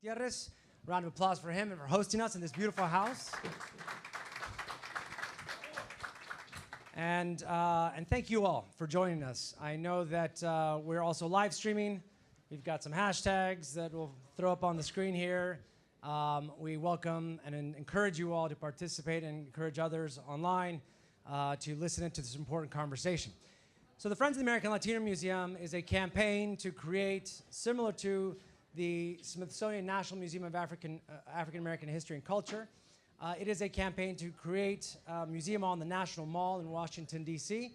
Gutierrez. Round of applause for him and for hosting us in this beautiful house. And thank you all for joining us. I know that we're also live streaming. We've got some hashtags that we'll throw up on the screen here. We welcome and encourage you all to participate and encourage others online to listen into this important conversation. So the Friends of the American Latino Museum is a campaign to create, similar to the Smithsonian National Museum of African American History and Culture. It is a campaign to create a museum on the National Mall in Washington, D.C.,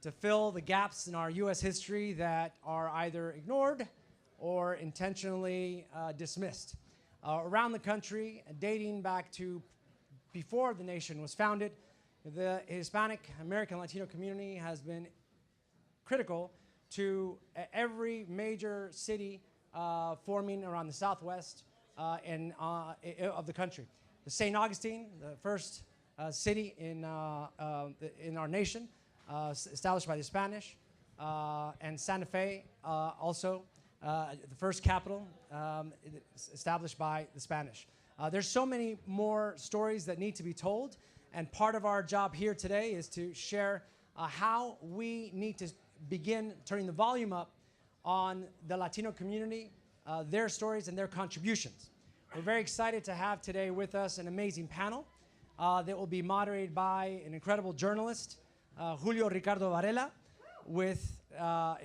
to fill the gaps in our U.S. history that are either ignored or intentionally dismissed. Around the country, dating back to before the nation was founded, the Hispanic American Latino community has been critical to every major city forming around the southwest of the country. The St. Augustine, the first city in our nation, established by the Spanish, and Santa Fe, also the first capital established by the Spanish. There's so many more stories that need to be told, and part of our job here today is to share how we need to begin turning the volume up on the Latino community, their stories and their contributions. We're very excited to have today with us an amazing panel that will be moderated by an incredible journalist, Julio Ricardo Varela, with a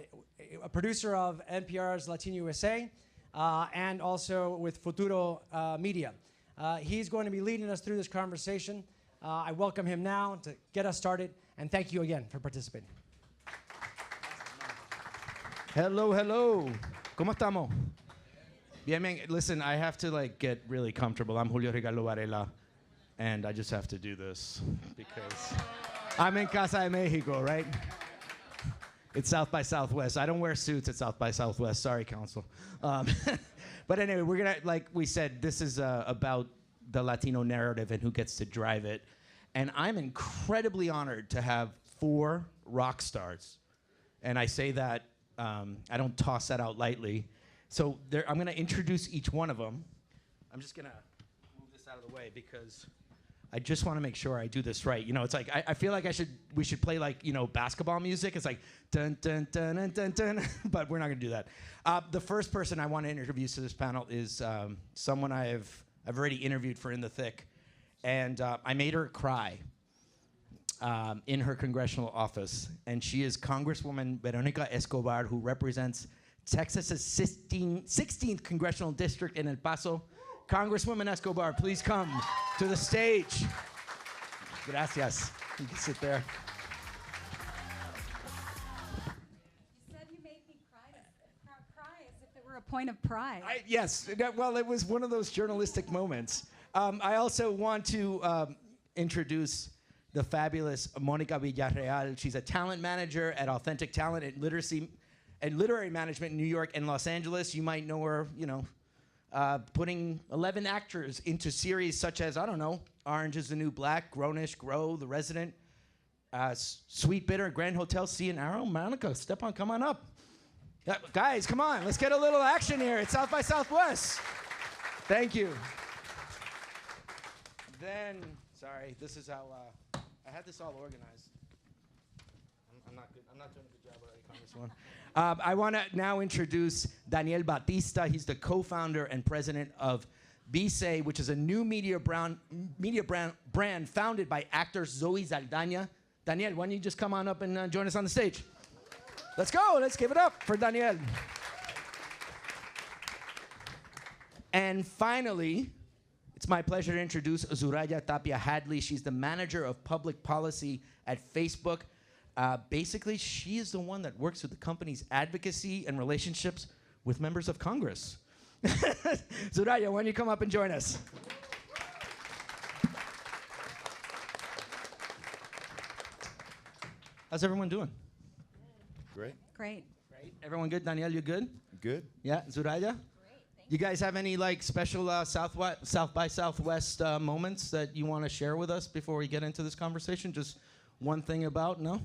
producer of NPR's Latino USA, and also with Futuro Media. He's going to be leading us through this conversation. I welcome him now to get us started, and thank you again for participating. Hello, hello. ¿Cómo estamos? Bien, man. Listen, I have to get really comfortable. I'm Julio Ricardo Varela, and I just have to do this because I'm in Casa de Mexico, right? It's South by Southwest. I don't wear suits at South by Southwest. Sorry, Council. But anyway, we're gonna, like we said, this is about the Latino narrative and who gets to drive it. And I'm incredibly honored to have 4 rock stars. And I say that, I don't toss that out lightly. So I'm going to introduce each one of them. I'm just going to move this out of the way because I just want to make sure I do this right. You know, it's like I feel like we should play basketball music. It's like dun dun dun dun dun dun, but we're not going to do that. The first person I want to introduce to this panel is someone I've already interviewed for In the Thick, and I made her cry in her congressional office, and she is Congresswoman Veronica Escobar, who represents Texas's 16th congressional district in El Paso. Congresswoman Escobar, please come to the stage. Gracias. You can sit there. You said you made me cry as if it were a point of pride. Yes. Well, it was one of those journalistic moments. I also want to introduce the fabulous Monica Villarreal. She's a talent manager at Authentic Talent and Literacy and Literary Management in New York and Los Angeles. You might know her, putting 11 actors into series such as, I don't know, Orange is the New Black, Grownish, Grow, The Resident, Sweet Bitter, Grand Hotel, Sea and Arrow. Monica, come on up. Guys, come on, let's get a little action here. It's South by Southwest. Thank you. Then, sorry, this is how, I had this all organized. I'm not good. I'm not doing a good job already, Congresswoman. I want to now introduce Daniel Batista. He's the co-founder and president of Bise, which is a new media brand founded by actor Zoe Saldana. Daniel, why don't you just come on up and join us on the stage? Let's go. Let's give it up for Daniel. And finally, it's my pleasure to introduce Zuraya Tapia Hadley. She's the manager of public policy at Facebook. Basically, she is the one that works with the company's advocacy and relationships with members of Congress. Zuraya, why don't you come up and join us? How's everyone doing? Great. Great. Great. Everyone good? Danielle, you good? Good. Yeah, Zuraya? You guys have any special South by Southwest moments that you want to share with us before we get into this conversation? Just one thing about, no?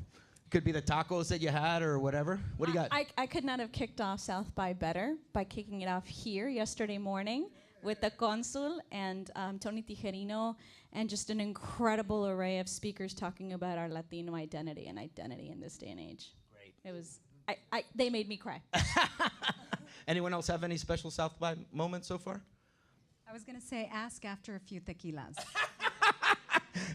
Could be the tacos that you had or whatever. What do you got? I could not have kicked off South by better by kicking it off here yesterday morning with the consul and Tony Tijerino, and just an incredible array of speakers talking about our Latino identity and identity in this day and age. Great. It was, they made me cry. Anyone else have any special South by moments so far? I was going to say, ask after a few tequilas.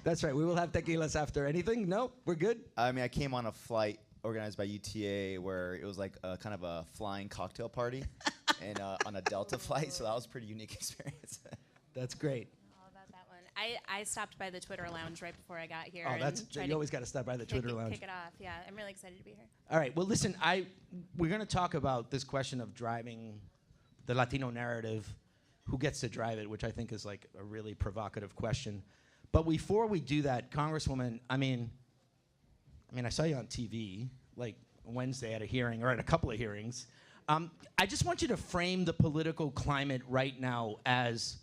That's right. We will have tequilas after. Anything? No? We're good? I mean, I came on a flight organized by UTA where it was like a kind of a flying cocktail party and on a Delta flight, so that was a pretty unique experience. That's great. All about that one. I stopped by the Twitter lounge right before I got here. Oh, that's tried you always got to stop by the Twitter lounge. Kick it off. Yeah, I'm really excited to be here. All right. Well, listen, we're going to talk about this question of driving the Latino narrative, who gets to drive it, which I think is like a really provocative question. But before we do that, Congresswoman, I mean, I saw you on TV like Wednesday at a hearing or at a couple of hearings. I just want you to frame the political climate right now as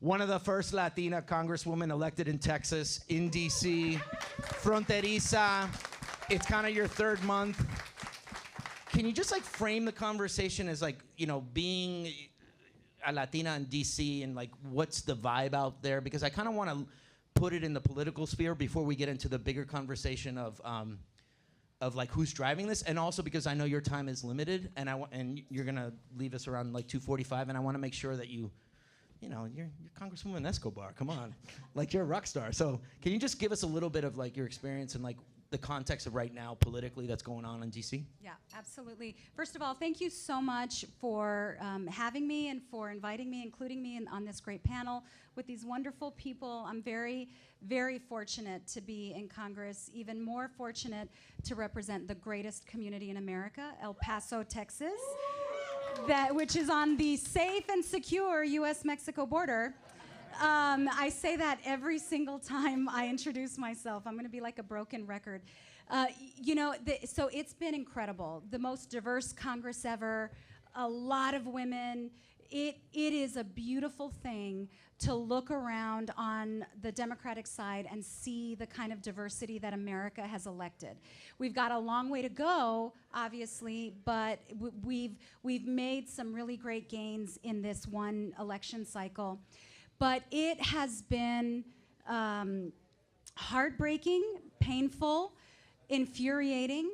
one of the first Latina congresswomen elected in Texas, in D.C., fronteriza. It's kind of your third month. Can you just like frame the conversation as like, you know, being a Latina in D.C. and like what's the vibe out there? Because I kind of want to put it in the political sphere before we get into the bigger conversation of like who's driving this, and also because I know your time is limited, and and you're gonna leave us around like 2:45, and I want to make sure that you know, you're Congresswoman Escobar. Come on, like you're a rock star. So can you just give us a little bit of like your experience and like the context of right now politically that's going on in DC? Yeah, absolutely. First of all, thank you so much for having me and for inviting me, including me on this great panel with these wonderful people. I'm very, very fortunate to be in Congress, even more fortunate to represent the greatest community in America, El Paso, Texas, which is on the safe and secure U.S.-Mexico border. I say that every single time I introduce myself. I'm going to be like a broken record. You know, so it's been incredible. The most diverse Congress ever, a lot of women. It is a beautiful thing to look around on the Democratic side and see the kind of diversity that America has elected. We've got a long way to go, obviously, but we've made some really great gains in this one election cycle. But it has been heartbreaking, painful, infuriating,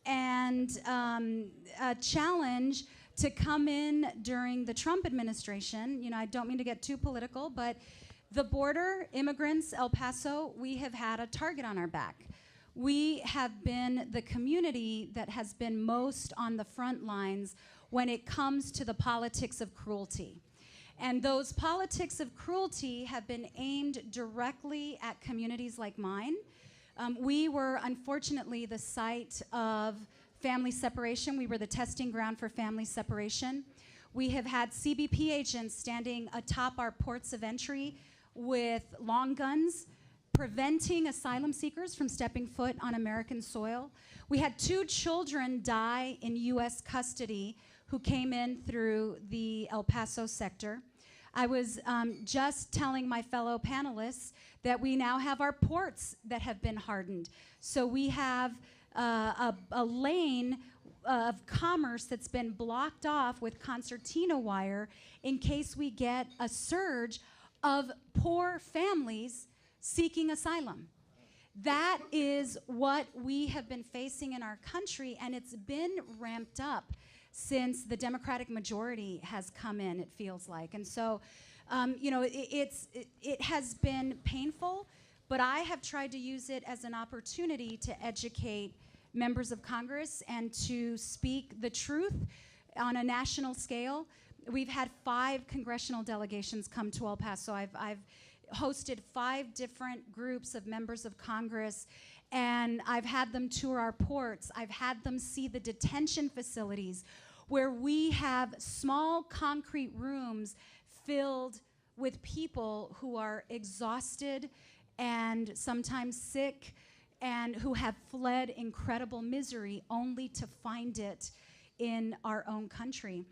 and a challenge to come in during the Trump administration. You know, I don't mean to get too political, but the border, immigrants, El Paso, we have had a target on our back. We have been the community that has been most on the front lines when it comes to the politics of cruelty. And those politics of cruelty have been aimed directly at communities like mine. We were unfortunately the site of family separation. We were the testing ground for family separation. We have had CBP agents standing atop our ports of entry with long guns, preventing asylum seekers from stepping foot on American soil. We had 2 children die in US custody who came in through the El Paso sector. I was just telling my fellow panelists that we now have our ports that have been hardened. So we have a lane of commerce that's been blocked off with concertina wire in case we get a surge of poor families seeking asylum. That is what we have been facing in our country, and it's been ramped up since the Democratic majority has come in, it feels like. And so, you know, it has been painful, but I have tried to use it as an opportunity to educate members of Congress and to speak the truth on a national scale. We've had 5 congressional delegations come to El Paso. I've hosted 5 different groups of members of Congress, and I've had them tour our ports. I've had them see the detention facilities where we have small concrete rooms filled with people who are exhausted and sometimes sick and who have fled incredible misery only to find it in our own country.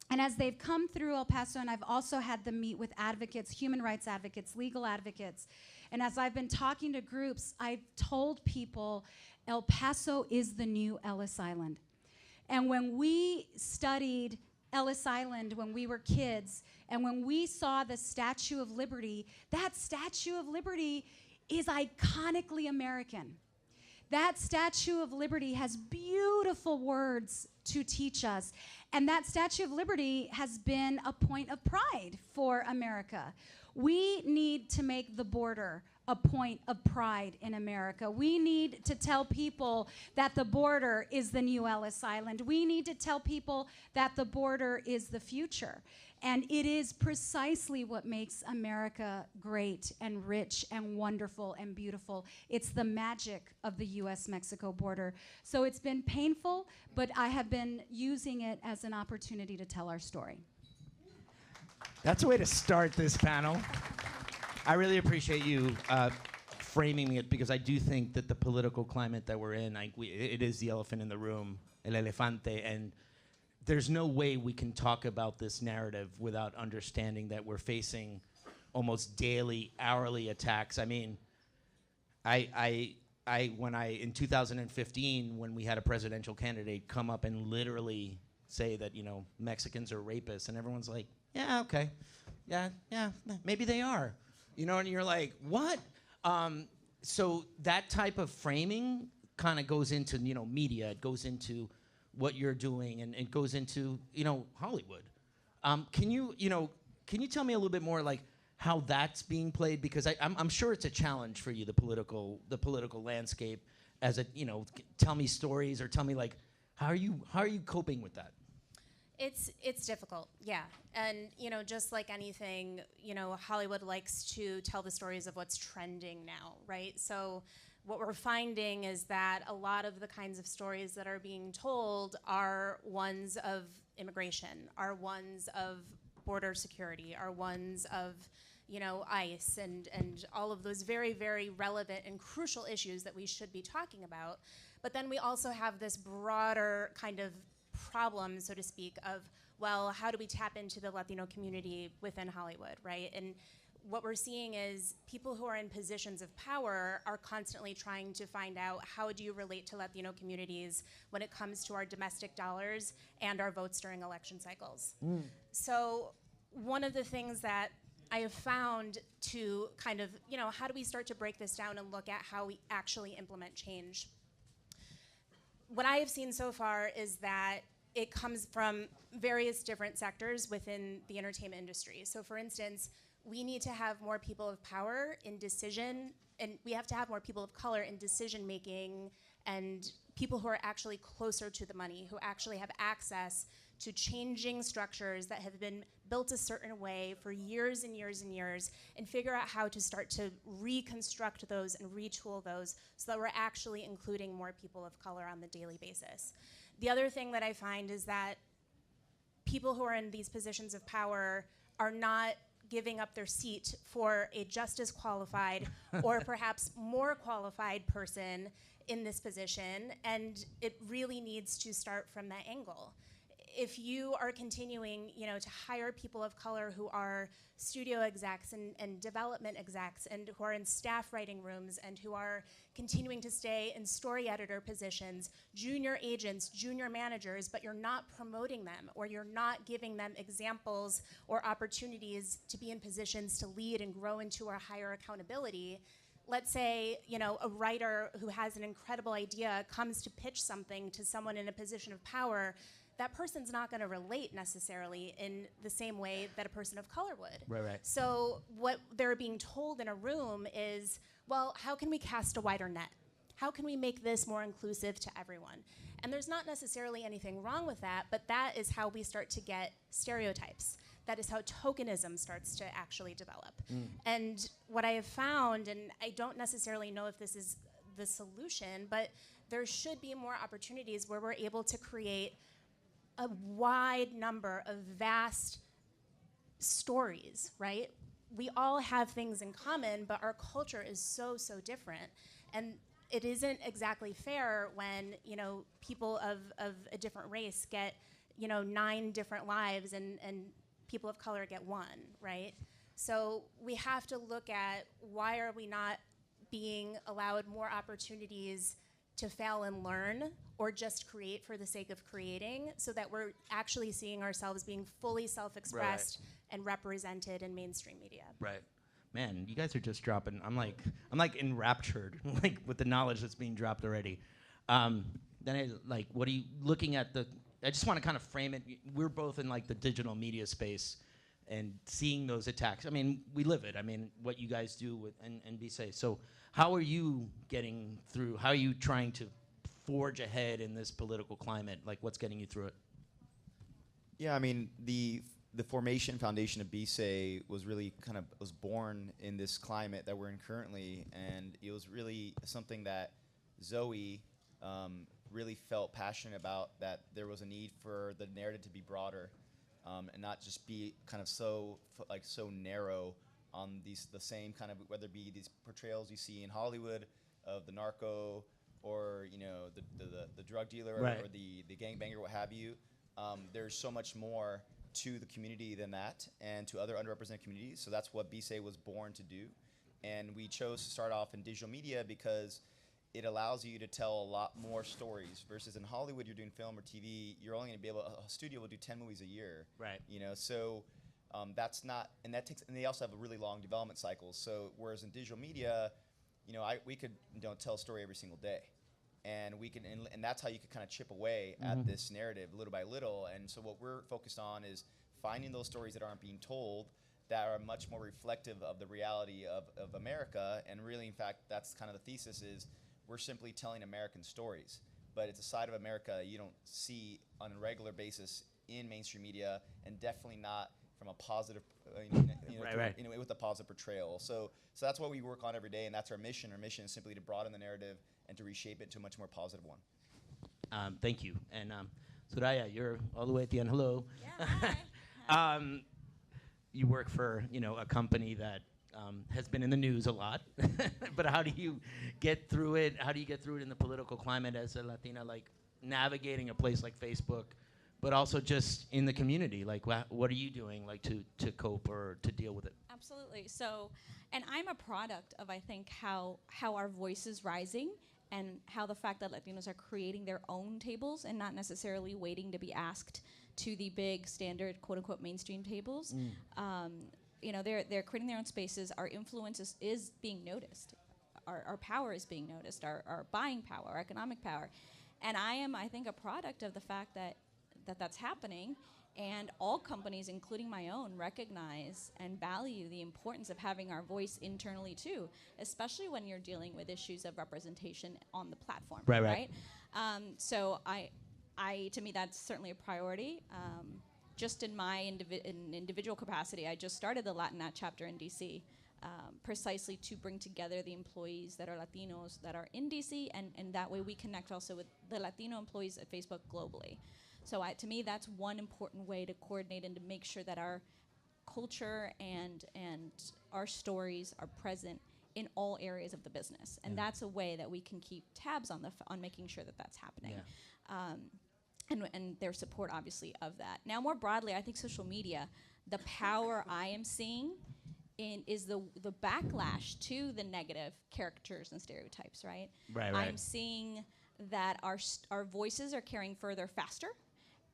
And as they've come through El Paso, and I've also had them meet with advocates, human rights advocates, legal advocates, and as I've been talking to groups, I've told people El Paso is the new Ellis Island. And when we studied Ellis Island when we were kids, and when we saw the Statue of Liberty, that Statue of Liberty is iconically American. That Statue of Liberty has beautiful words to teach us. And that Statue of Liberty has been a point of pride for America. We need to make the border a point of pride in America. We need to tell people that the border is the new Ellis Island. We need to tell people that the border is the future. And it is precisely what makes America great and rich and wonderful and beautiful. It's the magic of the US-Mexico border. So it's been painful, but I have been using it as an opportunity to tell our story. That's a way to start this panel. I really appreciate you framing it, because I do think that the political climate that we're in, it is the elephant in the room, el elefante, and there's no way we can talk about this narrative without understanding that we're facing almost daily, hourly attacks. I mean, in 2015, when we had a presidential candidate come up and literally say that, Mexicans are rapists, and everyone's like, yeah, okay, yeah, maybe they are. And you're like, what? So that type of framing kind of goes into, media. It goes into what you're doing, and it goes into, Hollywood. Can you tell me a little bit more, like, how that's being played? Because I'm sure it's a challenge for you, the political landscape. As a, tell me stories, or tell me, like, how are you coping with that? It's difficult, yeah. And, just like anything, Hollywood likes to tell the stories of what's trending now, right? So what we're finding is that a lot of the kinds of stories that are being told are ones of immigration, are ones of border security, are ones of, ICE, and all of those very, very relevant and crucial issues that we should be talking about. But then we also have this broader kind of problem, so to speak, of, well, how do we tap into the Latino community within Hollywood, right? And what we're seeing is people who are in positions of power are constantly trying to find out, how do you relate to Latino communities when it comes to our domestic dollars and our votes during election cycles? So one of the things that I have found to kind of, how do we start to break this down and look at how we actually implement change? What I have seen so far is that it comes from various different sectors within the entertainment industry. So for instance, we need to have more people of power in decision, and we have to have more people of color in decision making, and people who are actually closer to the money, who actually have access to changing structures that have been built a certain way for years and years and years, and figure out how to start to reconstruct those and retool those so that we're actually including more people of color on the daily basis. The other thing that I find is that people who are in these positions of power are not giving up their seat for a just as qualified or perhaps more qualified person in this position, and it really needs to start from that angle. If you are continuing, to hire people of color who are studio execs and development execs, and who are in staff writing rooms, and who are continuing to stay in story editor positions, junior agents, junior managers, but you're not promoting them, or you're not giving them examples or opportunities to be in positions to lead and grow into a higher accountability. Let's say, a writer who has an incredible idea comes to pitch something to someone in a position of power. That person's not going to relate necessarily in the same way that a person of color would. Right. So what they're being told in a room is, well, how can we cast a wider net? How can we make this more inclusive to everyone? And there's not necessarily anything wrong with that, but that is how we start to get stereotypes. That is how tokenism starts to actually develop. And what I have found, and I don't necessarily know if this is the solution, but there should be more opportunities where we're able to create a wide number of vast stories, right? We all have things in common, but our culture is so, so different. And it isn't exactly fair when, people of a different race get, 9 different lives and people of color get 1, right? So we have to look at, why are we not being allowed more opportunities to fail and learn, or just create for the sake of creating, so that we're actually seeing ourselves being fully self-expressed and represented in mainstream media. Right. Man, you guys are just dropping. I'm like enraptured, like with the knowledge that's being dropped already. What are you looking at I just want to kind of frame it. We're both in like the digital media space and seeing those attacks. I mean, we live it. I mean, what you guys do with and be safe. So how are you getting through? How are you trying to forge ahead in this political climate? Like, what's getting you through it? Yeah, I mean, the foundation of BSay was born in this climate that we're in currently, and it was really something that Zoe really felt passionate about, that there was a need for the narrative to be broader, and not just be kind of so narrow on the same kind of, whether it be these portrayals you see in Hollywood of the narco, or the drug dealer, right, or the gangbanger, what have you. There's so much more to the community than that, and to other underrepresented communities. So that's what BSay was born to do. And we chose to start off in digital media because it allows you to tell a lot more stories, versus in Hollywood, you're doing film or TV, you're only going to be able, a studio will do 10 movies a year. Right. So that's not, and they also have a really long development cycle. So whereas in digital media, we could tell a story every single day. And we can, and that's how you could kind of chip away at this narrative little by little. And so what we're focused on is finding those stories that aren't being told, that are much more reflective of the reality of America. And really, in fact, that's kind of the thesis, is we're simply telling American stories. But it's a side of America you don't see on a regular basis in mainstream media, and definitely not from a positive, with a positive portrayal. So that's what we work on every day, and that's our mission. Our mission is simply to broaden the narrative and to reshape it to a much more positive one. Thank you. And Soraya, you're all the way at the end. Hello. Yeah, hi. You work for a company that has been in the news a lot. But how do you get through it? How do you get through it in the political climate as a Latina, like navigating a place like Facebook, but also just in the community? Like, what are you doing, like, to cope or to deal with it? Absolutely. So, and I'm a product of, I think, how our voice is rising, and how the fact that Latinos are creating their own tables and not necessarily waiting to be asked to the big standard, quote unquote, mainstream tables. They're creating their own spaces. Our influence is being noticed. Our power is being noticed, our buying power, our economic power. And I am, I think, a product of the fact that that's happening. And all companies, including my own, recognize and value the importance of having our voice internally too, especially when you're dealing with issues of representation on the platform. Right? So to me, that's certainly a priority. Just in my individual capacity, I just started the Latinat chapter in DC, precisely to bring together the employees that are Latinos that are in DC, and that way we connect also with the Latino employees at Facebook globally. So to me, that's one important way to coordinate and to make sure that our culture and our stories are present in all areas of the business. And that's a way that we can keep tabs on making sure that that's happening. And their support, obviously, of that. Now, more broadly, I think social media, the power I am seeing is the backlash to the negative caricatures and stereotypes, right? I'm seeing that our voices are carrying further faster.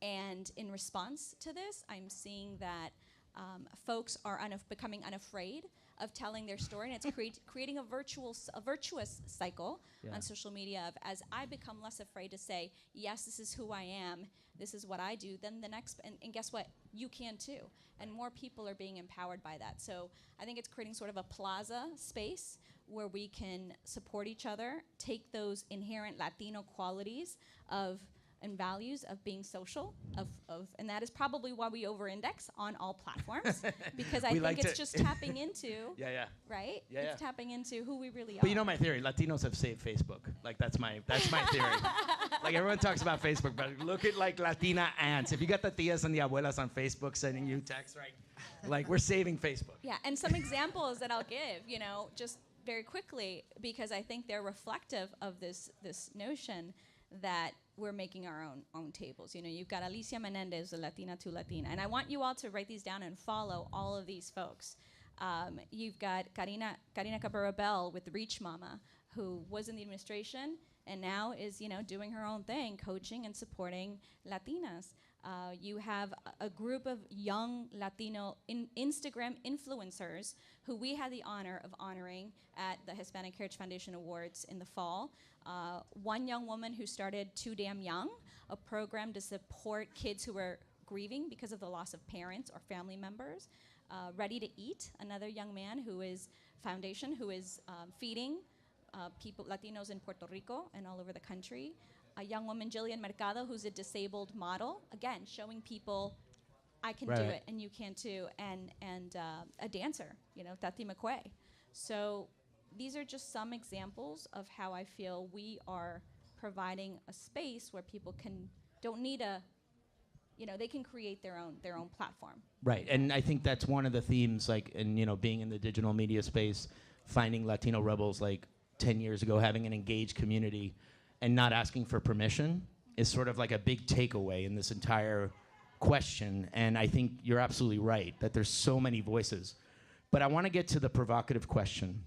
And in response to this, I'm seeing that folks are becoming unafraid of telling their story, and it's creating a virtuous cycle on social media of, as I become less afraid to say, yes, this is who I am, this is what I do, then the next, and guess what, you can too. And more people are being empowered by that. So I think it's creating sort of a plaza space where we can support each other, take those inherent Latino qualities and values of being social, and that is probably why we over-index on all platforms, because I think it's just tapping into, right? It's tapping into who we really are. But you know my theory, Latinos have saved Facebook. Like, that's my theory. Like, everyone talks about Facebook, but look at, like, Latina ants. If you got the tias and the abuelas on Facebook sending you texts, right? Like, we're saving Facebook. Yeah, and some examples that I'll give, just very quickly, because I think they're reflective of this notion that we're making our own tables. You've got Alicia Menendez, the Latina to Latina. And I want you all to write these down and follow all of these folks. You've got Karina Cabrera Bell with Reach Mama, who was in the administration, and now is, doing her own thing, coaching and supporting Latinas. You have a group of young Latino Instagram influencers who we had the honor of honoring at the Hispanic Heritage Foundation Awards in the fall. One young woman who started Too Damn Young, a program to support kids who are grieving because of the loss of parents or family members. Ready to Eat, another young man who is feeding people, Latinos in Puerto Rico and all over the country. A young woman, Jillian Mercado, who's a disabled model, again, showing people, I can do it and you can too, and a dancer, Tati McQuay. So these are just some examples of how I feel we are providing a space where people don't need they can create their own platform. Right, and I think that's one of the themes, being in the digital media space, finding Latino rebels 10 years ago, having an engaged community, and not asking for permission is sort of like a big takeaway in this entire question. And I think you're absolutely right that there's so many voices. But I want to get to the provocative question.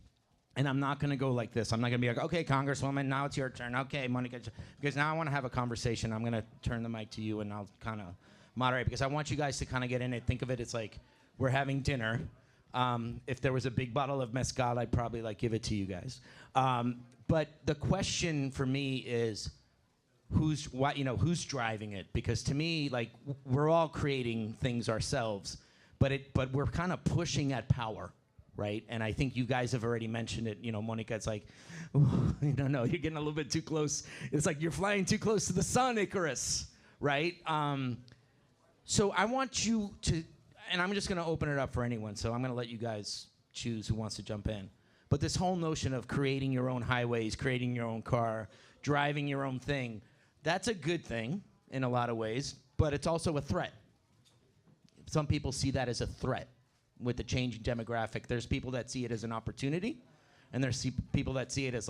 And I'm not going to go like this. I'm not going to be like, okay, Congresswoman, now it's your turn. Okay, Monica. Because now I want to have a conversation. I'm going to turn the mic to you, and I'll kind of moderate. Because I want you guys to kind of get in it. Think of it, it's like we're having dinner. If there was a big bottle of mezcal, I'd probably give it to you guys. But the question for me is, who's driving it? Because to me, we're all creating things ourselves, but we're kind of pushing at power, right? And I think you guys have already mentioned it. Monica, it's like, no, you're getting a little bit too close. It's like you're flying too close to the sun, Icarus, right? So I want you to, and I'm just going to open it up for anyone. So I'm going to let you guys choose who wants to jump in. But this whole notion of creating your own highways, creating your own car, driving your own thing, that's a good thing in a lot of ways, but it's also a threat. Some people see that as a threat with the changing demographic. There's people that see it as an opportunity, and there's people that see it as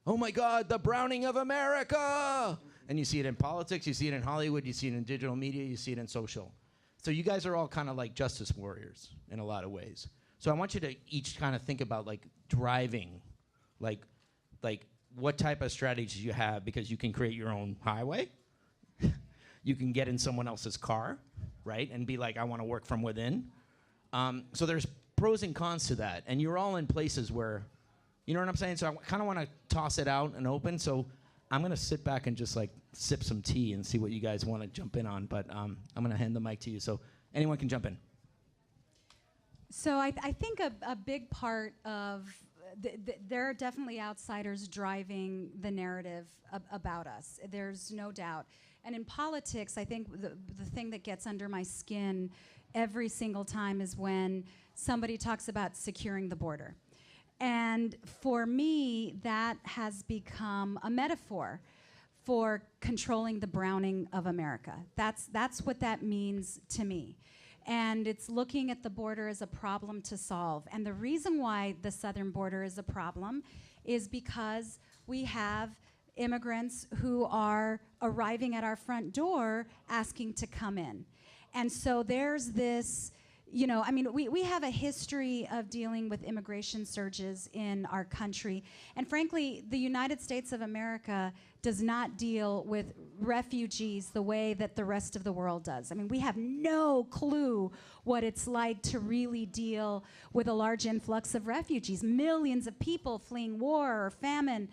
oh my God, the browning of America! And you see it in politics, you see it in Hollywood, you see it in digital media, you see it in social. So you guys are all kind of like justice warriors in a lot of ways. So I want you to each kind of think about driving, what type of strategies you have, because you can create your own highway. You can get in someone else's car, right? And be like, I want to work from within. So there's pros and cons to that. And you're all in places where, you know what I'm saying? So I kind of want to toss it out and open. So I'm going to sit back and just sip some tea and see what you guys want to jump in on. But I'm going to hand the mic to you. So anyone can jump in. So I think a big part of there are definitely outsiders driving the narrative about us. There's no doubt. And in politics, I think the thing that gets under my skin every single time is when somebody talks about securing the border. And for me, that has become a metaphor for controlling the browning of America. That's what that means to me. And it's looking at the border as a problem to solve. And the reason why the southern border is a problem is because we have immigrants who are arriving at our front door asking to come in. And so there's this, we have a history of dealing with immigration surges in our country. And frankly, the United States of America does not deal with refugees the way that the rest of the world does. We have no clue what it's like to really deal with a large influx of refugees, millions of people fleeing war or famine.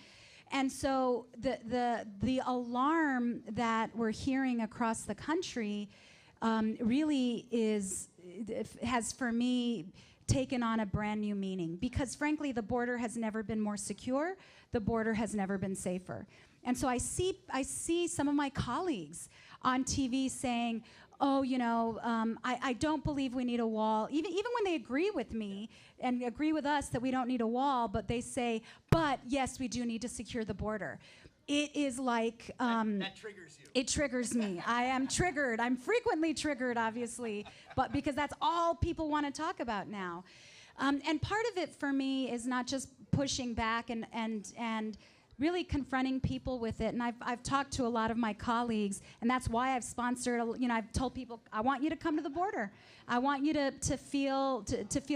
And so the alarm that we're hearing across the country really has for me taken on a brand new meaning, because frankly the border has never been more secure, the border has never been safer. And so I see some of my colleagues on TV saying, I don't believe we need a wall, even when they agree with me and agree with us that we don't need a wall, but they say, but yes, we do need to secure the border. It is like that triggers you. It triggers me. I am triggered. I'm frequently triggered, obviously, but because that's all people want to talk about now. And part of it for me is not just pushing back and really confronting people with it. And I've talked to a lot of my colleagues, and that's why I've sponsored. I've told people, I want you to come to the border. I want you to feel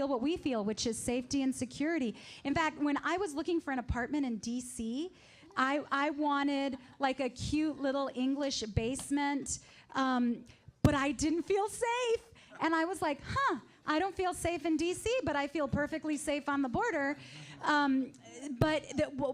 what we feel, which is safety and security. In fact, when I was looking for an apartment in D.C., I wanted like a cute little English basement, but I didn't feel safe. And I was like, I don't feel safe in DC, but I feel perfectly safe on the border. But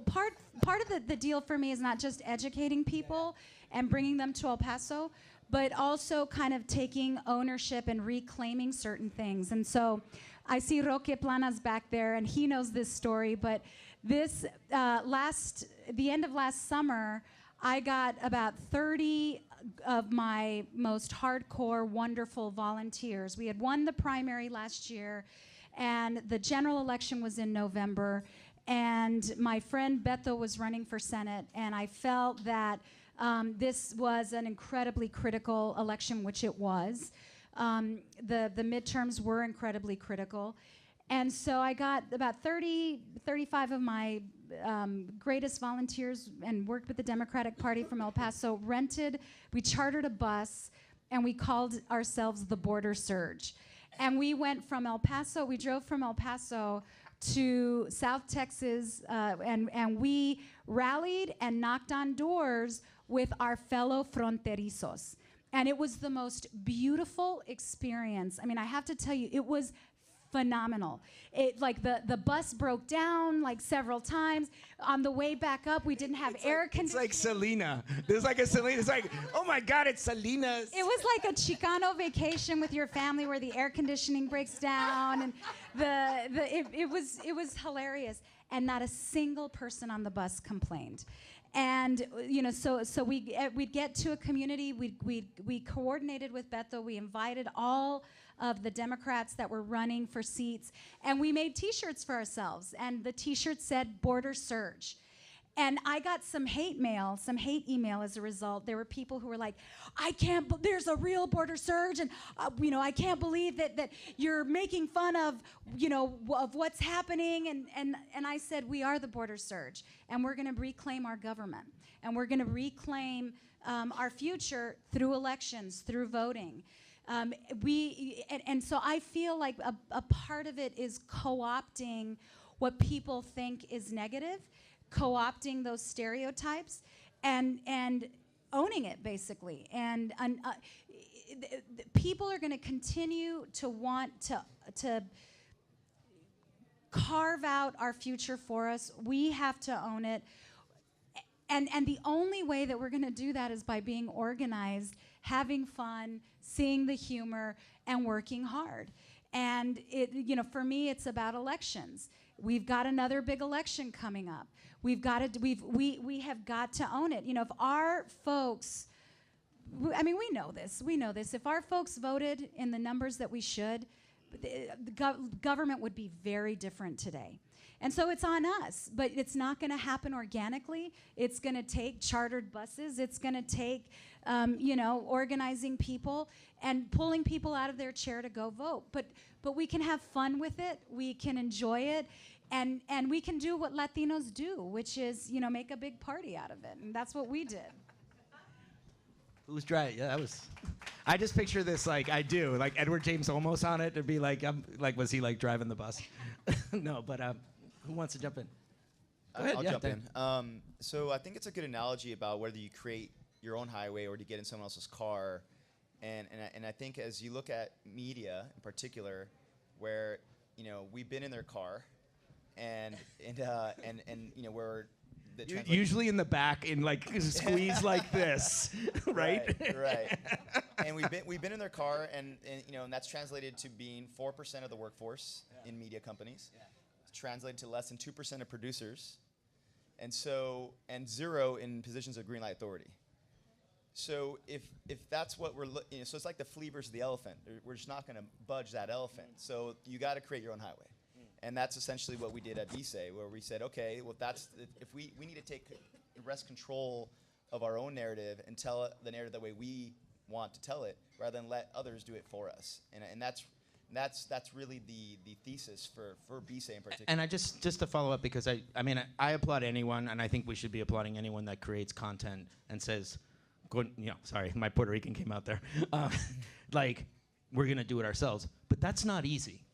part of the deal for me is not just educating people and bringing them to El Paso, but also kind of taking ownership and reclaiming certain things. And so I see Roque Planas back there, and he knows this story, but this the end of last summer, I got about 30 of my most hardcore, wonderful volunteers. We had won the primary last year, and the general election was in November, and my friend Beto was running for Senate, and I felt that this was an incredibly critical election, which it was. The midterms were incredibly critical. And so I got about 35 of my greatest volunteers and worked with the Democratic Party from El Paso, we chartered a bus, and we called ourselves the Border Surge. And we went from El Paso, we drove from El Paso to South Texas, and we rallied and knocked on doors with our fellow fronterizos. And it was the most beautiful experience. I mean, I have to tell you, it was phenomenal. It, like the bus broke down like several times. On the way back up, we didn't have air conditioning. It's like Selena. There's like a Selena. It's like, oh my God, it's Selena's. It was like a Chicano vacation with your family where the air conditioning breaks down, and it was hilarious. And not a single person on the bus complained. And so we'd get to a community. We coordinated with Beto. We invited all of the Democrats that were running for seats, and we made T-shirts for ourselves. And the T-shirt said "Border Surge." And I got some hate email as a result. There were people who were like, there's a real border surge, and I can't believe that you're making fun of what's happening. And I said, we are the border surge, and we're gonna reclaim our government, and we're gonna reclaim our future through elections, through voting. And so I feel like a part of it is co-opting what people think is negative, co-opting those stereotypes, and owning it, basically. And people are going to continue to want to carve out our future for us. We have to own it. And the only way that we're going to do that is by being organized, having fun, seeing the humor, and working hard. And for me, it's about elections. We've got another big election coming up. We have got to own it. If our folks, we know this. If our folks voted in the numbers that we should, the government would be very different today. And so it's on us, but it's not going to happen organically. It's going to take chartered buses. It's going to take, organizing people and pulling people out of their chair to go vote. But we can have fun with it. We can enjoy it. And we can do what Latinos do, which is, make a big party out of it. And that's what we did. Who's driving? Yeah, that was. I just picture this like Edward James Olmos on it. It'd be like, was he like driving the bus? No, but who wants to jump in? Go ahead. I'll yeah, jump Dan. in. So I think it's a good analogy about whether you create your own highway or to get in someone else's car. And I think as you look at media in particular, where we've been in their car, and where the usually in the back in like squeeze like this, right? Right. And we've been in their car, and that's translated to being 4% of the workforce in media companies. Yeah. It's translated to less than 2% of producers, and 0 in positions of green light authority. So if that's what we're so it's like the flea versus the elephant. We're just not going to budge that elephant. So you got to create your own highway. And that's essentially what we did at Vice, where we said, okay, well, if we need to wrest control of our own narrative and tell the narrative the way we want to tell it, rather than let others do it for us. And that's really the thesis for Vice in particular. And I just to follow up, because I applaud anyone, and I think we should be applauding anyone that creates content and says, sorry, my Puerto Rican came out there, like, we're gonna do it ourselves. But that's not easy.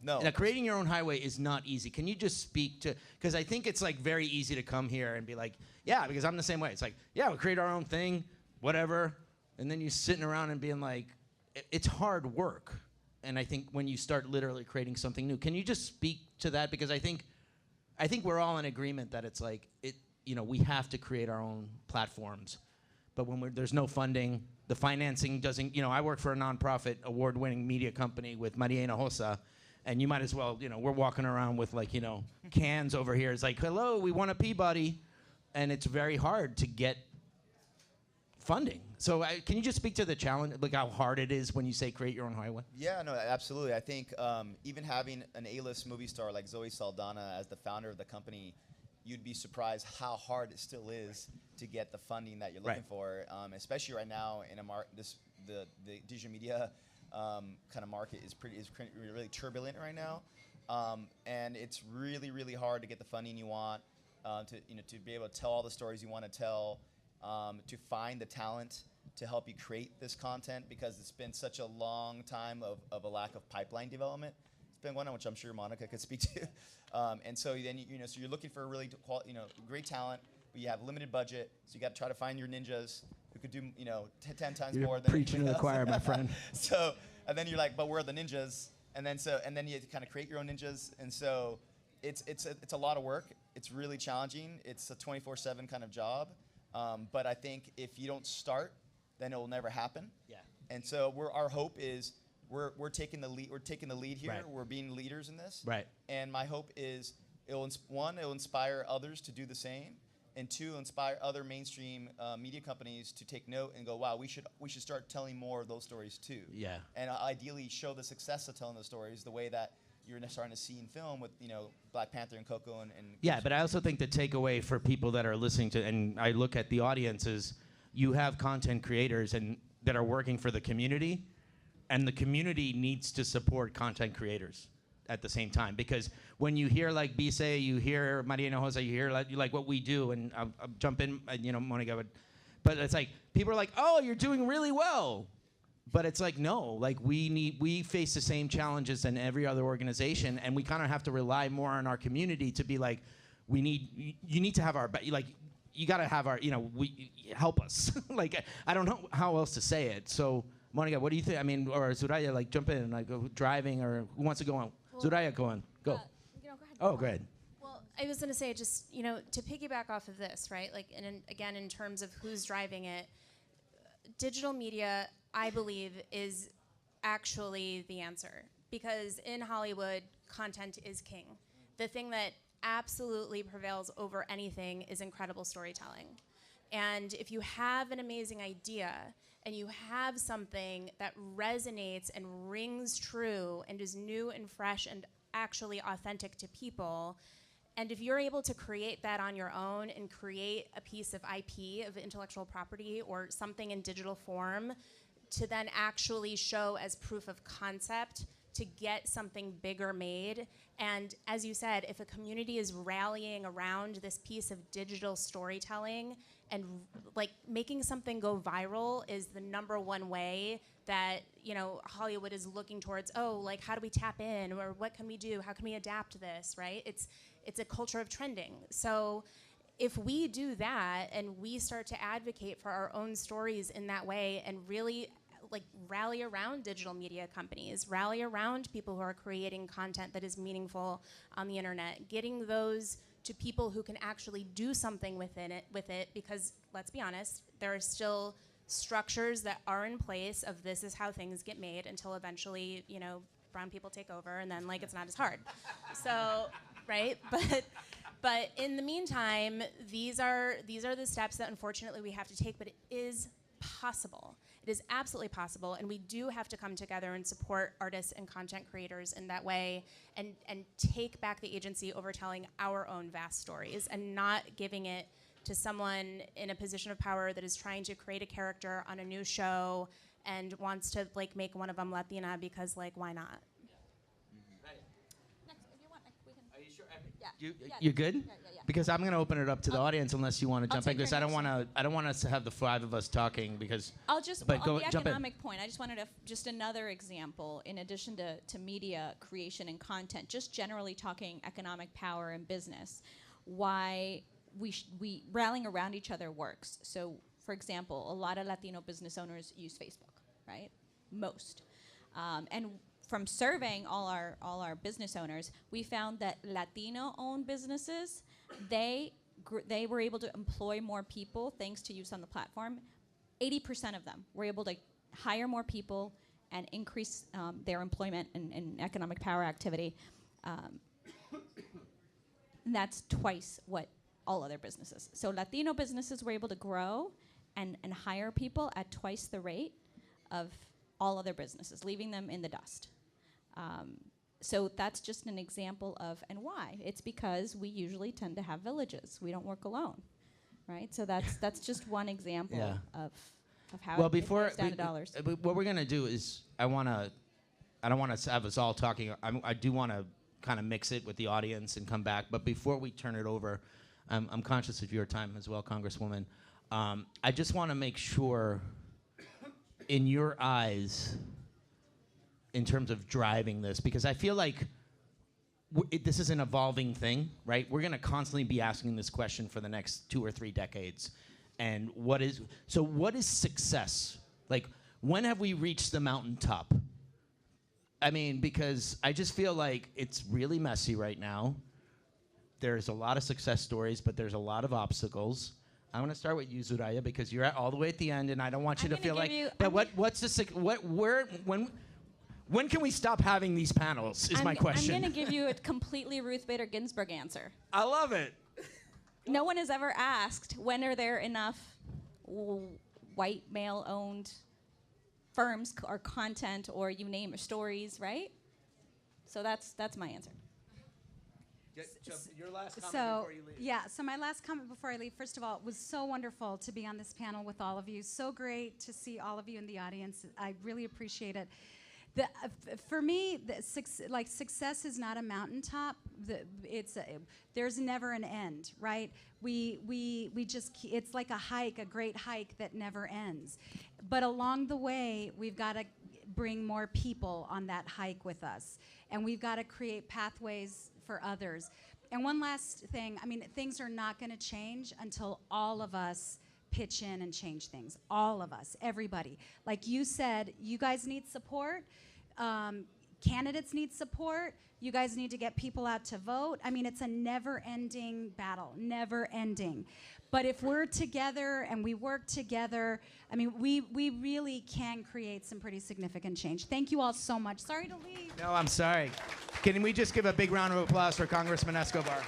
No. Now, creating your own highway is not easy. Can you just speak to, because I think it's like very easy to come here and be like, yeah, because I'm the same way. It's like, yeah, we create our own thing, whatever. And then you're sitting around and being like, it's hard work. And I think when you start literally creating something new, can you just speak to that? Because I think we're all in agreement that it's like, we have to create our own platforms. But when there's no funding, the financing doesn't, I work for a nonprofit award-winning media company with Maria Hinojosa, and you might as well, we're walking around with like, cans over here. It's like, hello, we want a Peabody. And it's very hard to get funding. So can you just speak to the challenge, like how hard it is when you say create your own highway? Yeah, no, absolutely. I think even having an A-list movie star like Zoe Saldana as the founder of the company, you'd be surprised how hard it still is to get the funding that you're looking for, especially right now in the digital media kind of market is really turbulent right now, and it's really, really hard to get the funding you want, to be able to tell all the stories you want to tell, to find the talent to help you create this content, because it's been such a long time of a lack of pipeline development. It's been one on which I'm sure Monica could speak to, and so then so you're looking for a really great talent, but you have limited budget, so you got to try to find your ninjas who could do 10 times You're more than preaching to the choir, my friend. So and then you're like, but where are the ninjas? And then you have to kind of create your own ninjas, and so it's a lot of work. It's really challenging. It's a 24/7 kind of job, but I think if you don't start, then it will never happen. Yeah. And so our hope is we're taking the lead. We're taking the lead here. Right. We're being leaders in this. Right. And my hope is it'll inspire others to do the same, and two, inspire other mainstream media companies to take note and go, wow, we should start telling more of those stories too. Yeah. And ideally show the success of telling those stories the way that you're starting to see in film with Black Panther and Coco and yeah, but I also think the takeaway for people that are listening to, and I look at the audience, is you have content creators and that are working for the community, and the community needs to support content creators at the same time, because when you hear like Bise, you hear Maria Hinojosa, you hear like what we do, and I'll jump in, Monica would, but it's like people are like, oh, you're doing really well, but it's like, no, like we face the same challenges than every other organization, and we kind of have to rely more on our community to be like, you need to have our you got to have our help us. Like I don't know how else to say it. So Monica, what do you think? I mean, or Zuraya, like jump in, like driving, or who wants to go on? Zuraya, go on. Go. Go ahead. Oh, go ahead. Well, I was going to say, just to piggyback off of this, right? Like, again, in terms of who's driving it, digital media, I believe, is actually the answer, because in Hollywood, content is king. The thing that absolutely prevails over anything is incredible storytelling. And if you have an amazing idea and you have something that resonates and rings true and is new and fresh and actually authentic to people, and if you're able to create that on your own and create a piece of IP, of intellectual property, or something in digital form to then actually show as proof of concept to get something bigger made. And as you said, if a community is rallying around this piece of digital storytelling and like making something go viral is the #1 way that Hollywood is looking towards, oh, like how do we tap in, or what can we do, how can we adapt this, right? It's a culture of trending. So if we do that and we start to advocate for our own stories in that way and really like rally around digital media companies, rally around people who are creating content that is meaningful on the internet, getting those to people who can actually do something with it, because let's be honest, there are still structures that are in place of this is how things get made until eventually, brown people take over, and then like it's not as hard. So, right? But in the meantime, these are the steps that unfortunately we have to take, but it is possible. It is absolutely possible, and we do have to come together and support artists and content creators in that way, and take back the agency over telling our own vast stories and not giving it to someone in a position of power that is trying to create a character on a new show and wants to like make one of them Latina because like why not? Next, if you want, we can. Are you sure? Yeah. You good? Yeah. Because I'm gonna open it up to the audience unless you want to I'll jump in. take Because your I don't want us to have the five of us talking because. I'll just, But on go- the jump in. economic point, I just wanted to, just another example, in addition to media creation and content, just generally talking economic power and business, why we rallying around each other works. So, for example, a lot of Latino business owners use Facebook, right? Most. And from surveying all our business owners, we found that Latino-owned businesses, they were able to employ more people thanks to use on the platform. 80% of them were able to hire more people and increase their employment and economic power activity. And that's twice what all other businesses. So Latino businesses were able to grow and hire people at twice the rate of all other businesses, leaving them in the dust. So that's just an example of, and why? It's because we usually tend to have villages. We don't work alone, right? So that's just one example of how Well, it before goes down to dollars. what we're gonna do is I don't want to have us all talking. I do want to kind of mix it with the audience and come back. But before we turn it over, I'm conscious of your time as well, Congresswoman. I just want to make sure, in your eyes, in terms of driving this, because I feel like this is an evolving thing, right? We're going to constantly be asking this question for the next 2 or 3 decades. And what is success? Like, when have we reached the mountaintop? I mean, because I just feel like it's really messy right now. There's a lot of success stories, but there's a lot of obstacles. I want to start with you, Zuraya, because you're all the way at the end, and I don't want you I'm to feel gonna like. give you- But when can we stop having these panels? Is my question. I'm going to give you a completely Ruth Bader Ginsburg answer. I love it. No one has ever asked, when are there enough white male-owned firms or content or you name it, stories, right? So that's my answer. Your last comment So, before you leave. yeah, so my last comment before I leave, first of all, it was so wonderful to be on this panel with all of you. So great to see all of you in the audience. I really appreciate it. For me, success is not a mountaintop. There's never an end, right? It's like a hike, a great hike that never ends. But along the way, we've got to bring more people on that hike with us. And we've got to create pathways for others. And one last thing, I mean, things are not going to change until all of us pitch in and change things. All of us, everybody. Like you said, you guys need support. Candidates need support. You guys need to get people out to vote. I mean, it's a never-ending battle, never-ending. But if we're together and we work together, I mean, we really can create some pretty significant change. Thank you all so much. Sorry to leave. No, I'm sorry. Can we just give a big round of applause for Congressman Escobar?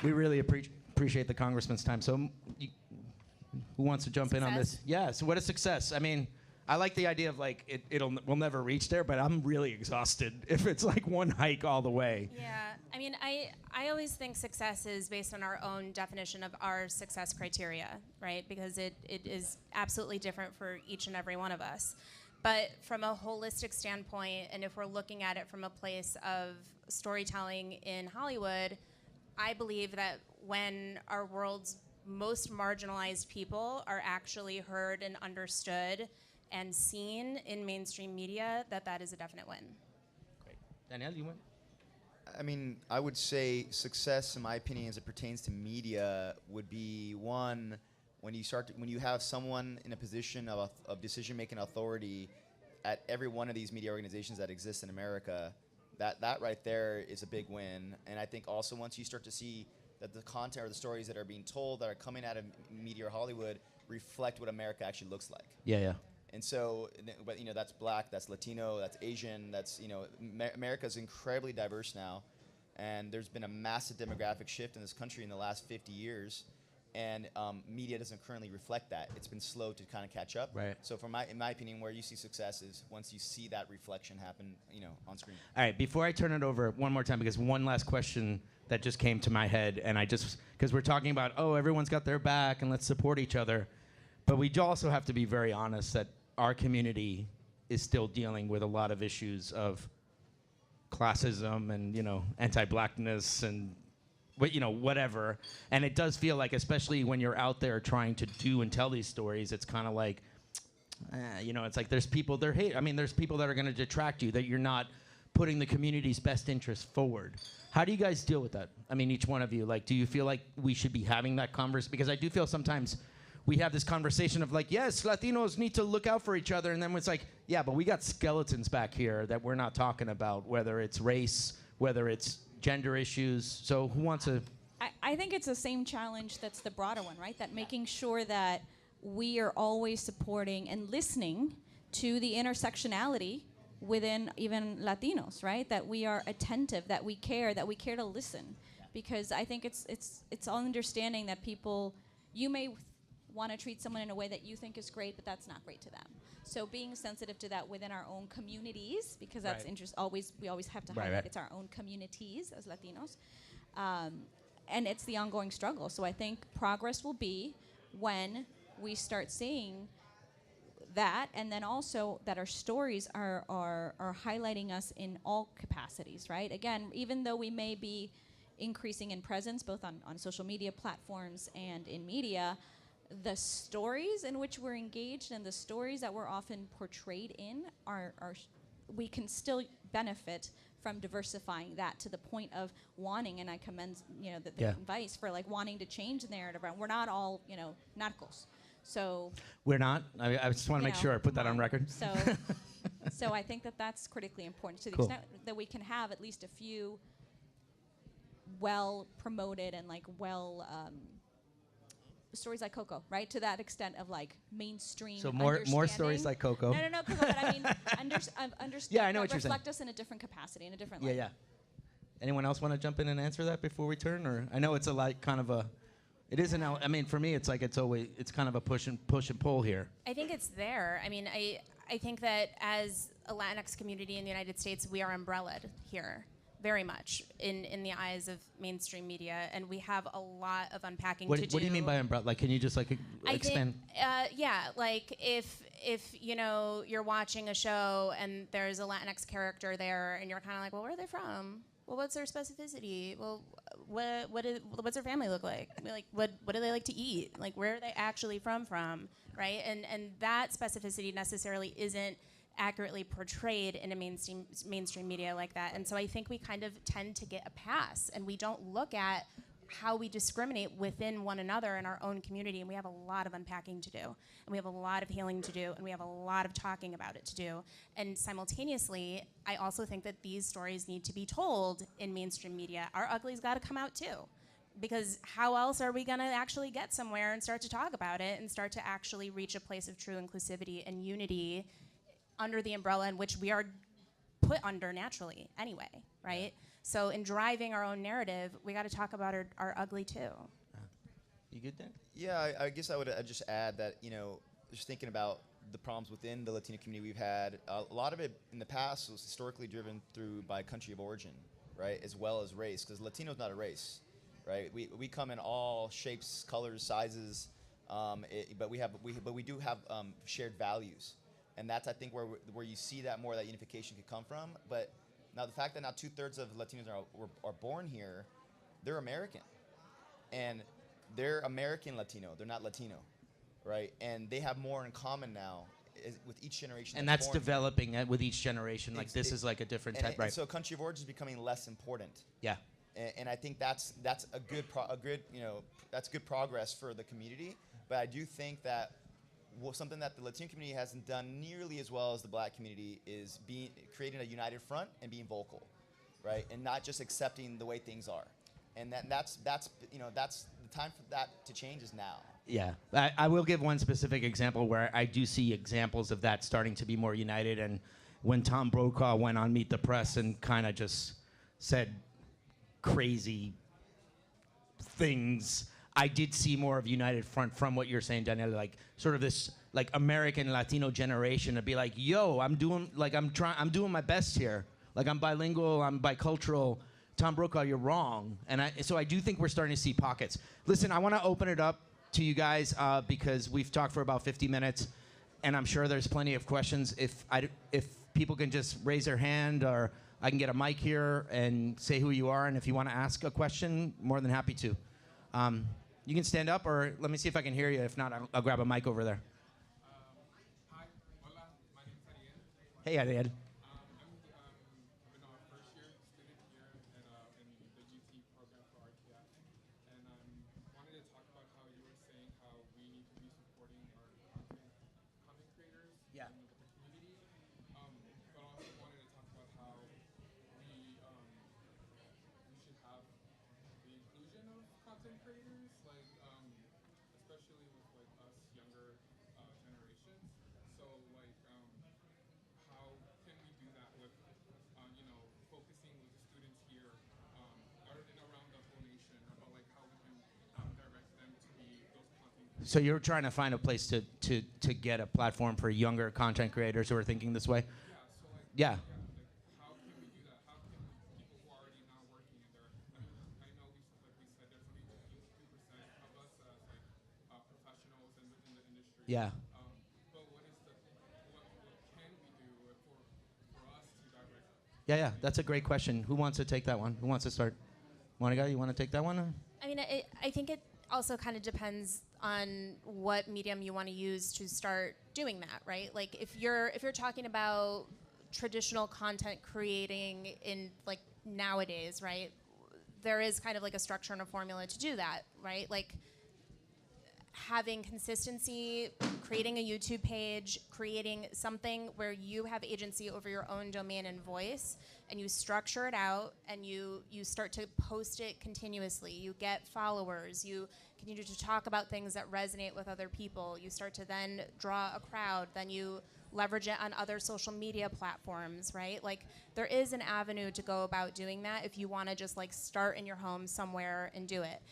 We really appreciate the congressman's time. So, who wants to jump in on this? Yeah. So, what is success? I mean, I like the idea of like we'll never reach there, but I'm really exhausted if it's like one hike all the way. Yeah, I mean, I always think success is based on our own definition of our success criteria, right? Because it is absolutely different for each and every one of us. But from a holistic standpoint, and if we're looking at it from a place of storytelling in Hollywood, I believe that when our world's most marginalized people are actually heard and understood and seen in mainstream media, that is a definite win. Great. Danielle, you win? I mean, I would say success, in my opinion, as it pertains to media, would be one when you have someone in a position of decision-making authority at every one of these media organizations that exist in America. That right there is a big win. And I think also once you start to see that the content or the stories that are being told that are coming out of media or Hollywood reflect what America actually looks like. Yeah. And so, but that's Black, that's Latino, that's Asian, that's America's incredibly diverse now, and there's been a massive demographic shift in this country in the last 50 years, and media doesn't currently reflect that. It's been slow to kind of catch up. Right. So, in my opinion, where you see success is once you see that reflection happen, on screen. All right. Before I turn it over one more time, because one last question that just came to my head, and because we're talking about everyone's got their back and let's support each other, but we also have to be very honest that our community is still dealing with a lot of issues of classism and, you know, anti-blackness and whatever. And it does feel like, especially when you're out there trying to do and tell these stories, it's kind of like, it's like there's people there's people that are going to detract you, that you're not putting the community's best interest forward. How do you guys deal with that? I mean, each one of you, like, do you feel like we should be having that conversation? Because I do feel sometimes we have this conversation of like, yes, Latinos need to look out for each other. And then it's like, yeah, but we got skeletons back here that we're not talking about, whether it's race, whether it's gender issues. So who wants to? I think it's the same challenge that's the broader one, right? That making sure that we are always supporting and listening to the intersectionality within even Latinos, right? That we are attentive, that we care to listen. Because I think it's all understanding that people, you may want to treat someone in a way that you think is great, but that's not great to them. So being sensitive to that within our own communities, because that's we always have to highlight it's our own communities as Latinos. And it's the ongoing struggle. So I think progress will be when we start seeing that, and then also that our stories are highlighting us in all capacities, right? Again, even though we may be increasing in presence both on social media platforms and in media, the stories in which we're engaged and the stories that we're often portrayed in we can still benefit from diversifying that to the point of wanting, and I commend the advice for like wanting to change the narrative around. We're not all narcos. So we're not. I just want to make sure I put that on record. So I think that's critically important to the Cool. extent that we can have at least a few well promoted and like stories like Coco, right? To that extent of like mainstream. So more stories like Coco. No, Coco. But I mean, understand. Yeah, I know what you're saying. Reflect us in a different capacity, in a different light. Yeah. Anyone else want to jump in and answer that before we turn? Or I know it's it is I mean, for me, it's like it's kind of a push and pull here. I think it's there. I mean, I think that as a Latinx community in the United States, we are umbrellaed here very much in the eyes of mainstream media, and we have a lot of unpacking to do. What do you mean by umbrella? Like, can you just expand? Like if you're watching a show and there's a Latinx character there, and you're kind of like, well, where are they from? Well, what's their specificity? Well, what's their family look like? Like, what do they like to eat? Like, where are they actually from? Right? And that specificity necessarily isn't accurately portrayed in a mainstream media like that. And so I think we kind of tend to get a pass, and we don't look at how we discriminate within one another in our own community. And we have a lot of unpacking to do, and we have a lot of healing to do, and we have a lot of talking about it to do. And simultaneously, I also think that these stories need to be told in mainstream media. Our ugly's got to come out too, because how else are we going to actually get somewhere and start to talk about it and start to actually reach a place of true inclusivity and unity under the umbrella in which we are put under naturally anyway, right? So in driving our own narrative, we got to talk about our ugly too. You good there? Yeah, I guess I would just add that, just thinking about the problems within the Latino community we've had, a lot of it in the past was historically driven by country of origin, right, as well as race, because Latino is not a race, right? We come in all shapes, colors, sizes, but we do have shared values. And that's, I think, where you see that more, that unification could come from. But now the fact that now 2/3 of Latinos are born here, they're American. And they're American Latino. They're not Latino, right? And they have more in common now with each generation. And that's developing with each generation. Like, this is like a different type, right? And so country of origin is becoming less important. Yeah. And I think that's a good that's good progress for the community. But I do think that something that the Latino community hasn't done nearly as well as the Black community is creating a united front and being vocal, right, and not just accepting the way things are, and that's the time for that to change is now. Yeah, I will give one specific example where I do see examples of that starting to be more united. And when Tom Brokaw went on Meet the Press and kind of just said crazy things, I did see more of united front from what you're saying, Danielle, like sort of this like American Latino generation to be like, yo, I'm doing my best here. Like, I'm bilingual, I'm bicultural. Tom Brokaw, you're wrong. And so I do think we're starting to see pockets. Listen, I want to open it up to you guys because we've talked for about 50 minutes. and I'm sure there's plenty of questions. If people can just raise their hand, or I can get a mic here and say who you are, and if you want to ask a question, more than happy to. You can stand up, or let me see if I can hear you. If not, I'll grab a mic over there. Hi, hola, my name's Ariel. Hey, Ariel. I'm a first-year student here in the GT program for RTF, and wanted to talk about how you were saying how we need to be supporting our content creators Yeah. in the community, but also wanted to talk about how we should have the inclusion of content creators, like especially with like us younger generations. So like how can we do that with focusing with the students here and around the whole nation about like how we can direct them to be those content creators. So you're trying to find a place to get a platform for younger content creators who are thinking this way? Yeah. How can we do that? How can people who are already now working in there? I mean, I know we said there's only 2% of us as like professionals in the industry. Yeah. But what can we do for us to direct? Yeah. That's a great question. Who wants to take that one? Who wants to start? Monica, you want to take that one? Or? I mean, I think it also kind of depends on what medium you want to use to start doing that, right? Like if you're talking about traditional content creating in like nowadays, right? There is kind of like a structure and a formula to do that, right? Like having consistency, creating a YouTube page, creating something where you have agency over your own domain and voice, and you structure it out, and you start to post it continuously. You get followers, you continue to talk about things that resonate with other people, you start to then draw a crowd, then you leverage it on other social media platforms, right? Like there is an avenue to go about doing that if you want to just like start in your home somewhere and do it.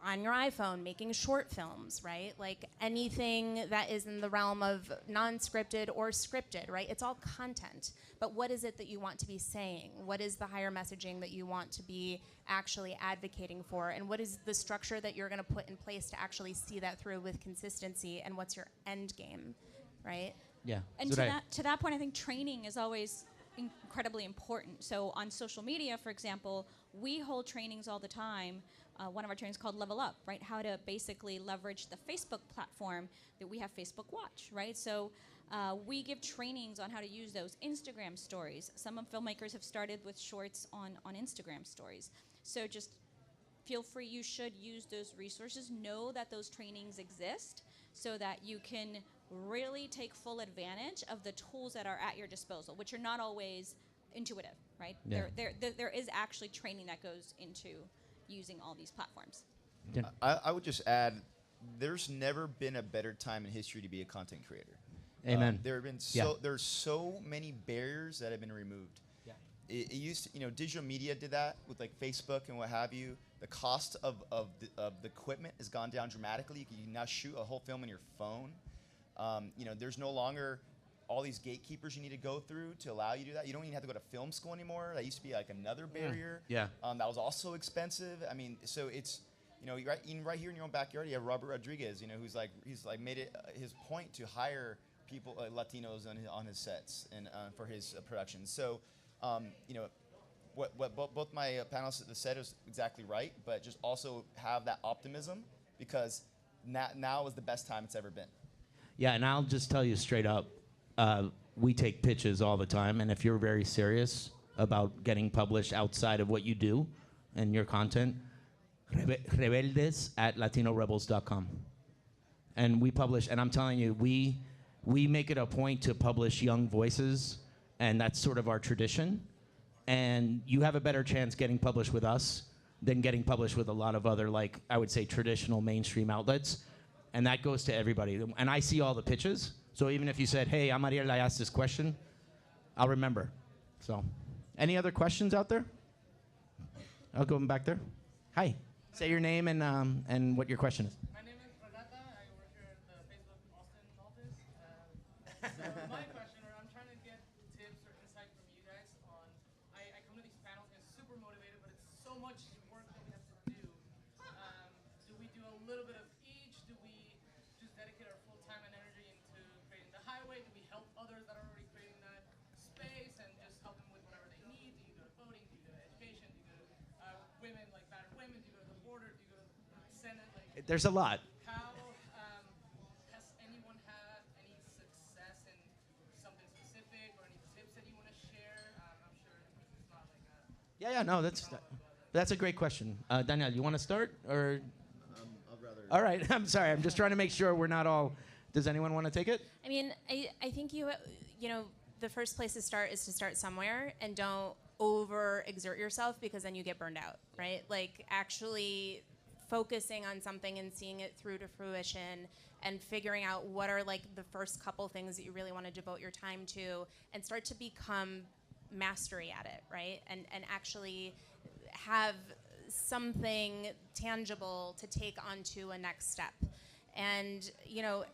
On your iPhone, making short films, right? Like anything that is in the realm of non-scripted or scripted, right? It's all content. But what is it that you want to be saying? What is the higher messaging that you want to be actually advocating for? And what is the structure that you're going to put in place to actually see that through with consistency? And what's your end game, right? Yeah. And to that point, I think training is always incredibly important. So on social media, for example, we hold trainings all the time. One of our trainings called Level Up, right? How to basically leverage the Facebook platform that we have Facebook Watch, right? So we give trainings on how to use those Instagram stories. Some of filmmakers have started with shorts on Instagram stories. So just feel free, you should use those resources. Know that those trainings exist so that you can really take full advantage of the tools that are at your disposal, which are not always intuitive, right? Yeah. There is actually training that goes into using all these platforms. I would just add, there's never been a better time in history to be a content creator. Amen. There have been there's so many barriers that have been removed. Yeah. It used to, digital media did that with like Facebook and what have you. The cost of the equipment has gone down dramatically. You can now shoot a whole film on your phone. There's no longer all these gatekeepers you need to go through to allow you to do that. You don't even have to go to film school anymore. That used to be like another barrier. Yeah. That was also expensive. I mean, so it's, right here in your own backyard, you have Robert Rodriguez, he's made it his point to hire people, Latinos on his sets and for his productions. So, what both my panelists said is exactly right, but just also have that optimism because now is the best time it's ever been. Yeah, and I'll just tell you straight up, we take pitches all the time, and if you're very serious about getting published outside of what you do and your content, rebeldes@latinorebels.com. And we publish, and I'm telling you, we make it a point to publish young voices, and that's sort of our tradition. And you have a better chance getting published with us than getting published with a lot of other, like, I would say, traditional mainstream outlets. And that goes to everybody. And I see all the pitches. So even if you said, hey, I'm Ariel, I asked this question, I'll remember. So, any other questions out there? I'll go back there. Hi. Say your name and what your question is. My name is Renata. I work here at the Facebook Austin office. So my question, or I'm trying to get tips or insight from you guys on, I come to these panels and super motivated, but it's so much work that we have to do. Do we do a little bit of each? Do we just dedicate our full time and energy into creating the understand it. Like, There's a lot. how has anyone had any success in something specific or any tips that you want to share? I'm sure it's not like a Yeah, no, that's a great question. Daniel, you want to start or? I'd rather. All right, I'm sorry. I'm just trying to make sure we're not all. Does anyone want to take it? I mean, I think you know, the first place to start is to start somewhere and don't over exert yourself because then you get burned out, right? Like actually focusing on something and seeing it through to fruition and figuring out what are like the first couple things that you really want to devote your time to and start to become mastery at it, right? And actually have something tangible to take onto a next step. And, you know,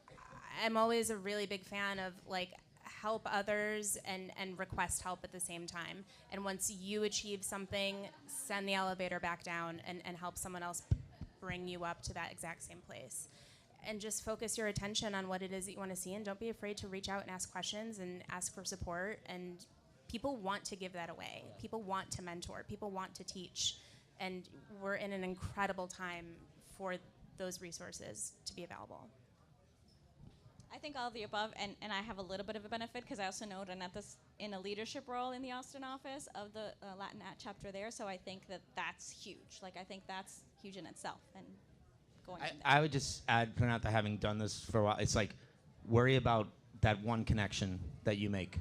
I'm always a really big fan of like help others and request help at the same time. And once you achieve something, send the elevator back down and help someone else bring you up to that exact same place. And just focus your attention on what it is that you want to see, and don't be afraid to reach out and ask questions and ask for support. And people want to give that away. People want to mentor. People want to teach. And we're in an incredible time for those resources to be available. I think all of the above, and I have a little bit of a benefit because I also know Doneta's in a leadership role in the Austin office of the Latin chapter there, so I think that that's huge. Like, I think that's huge in itself, and going from there. I would just add, Renata, having done this for a while, it's like, worry about that one connection that you make.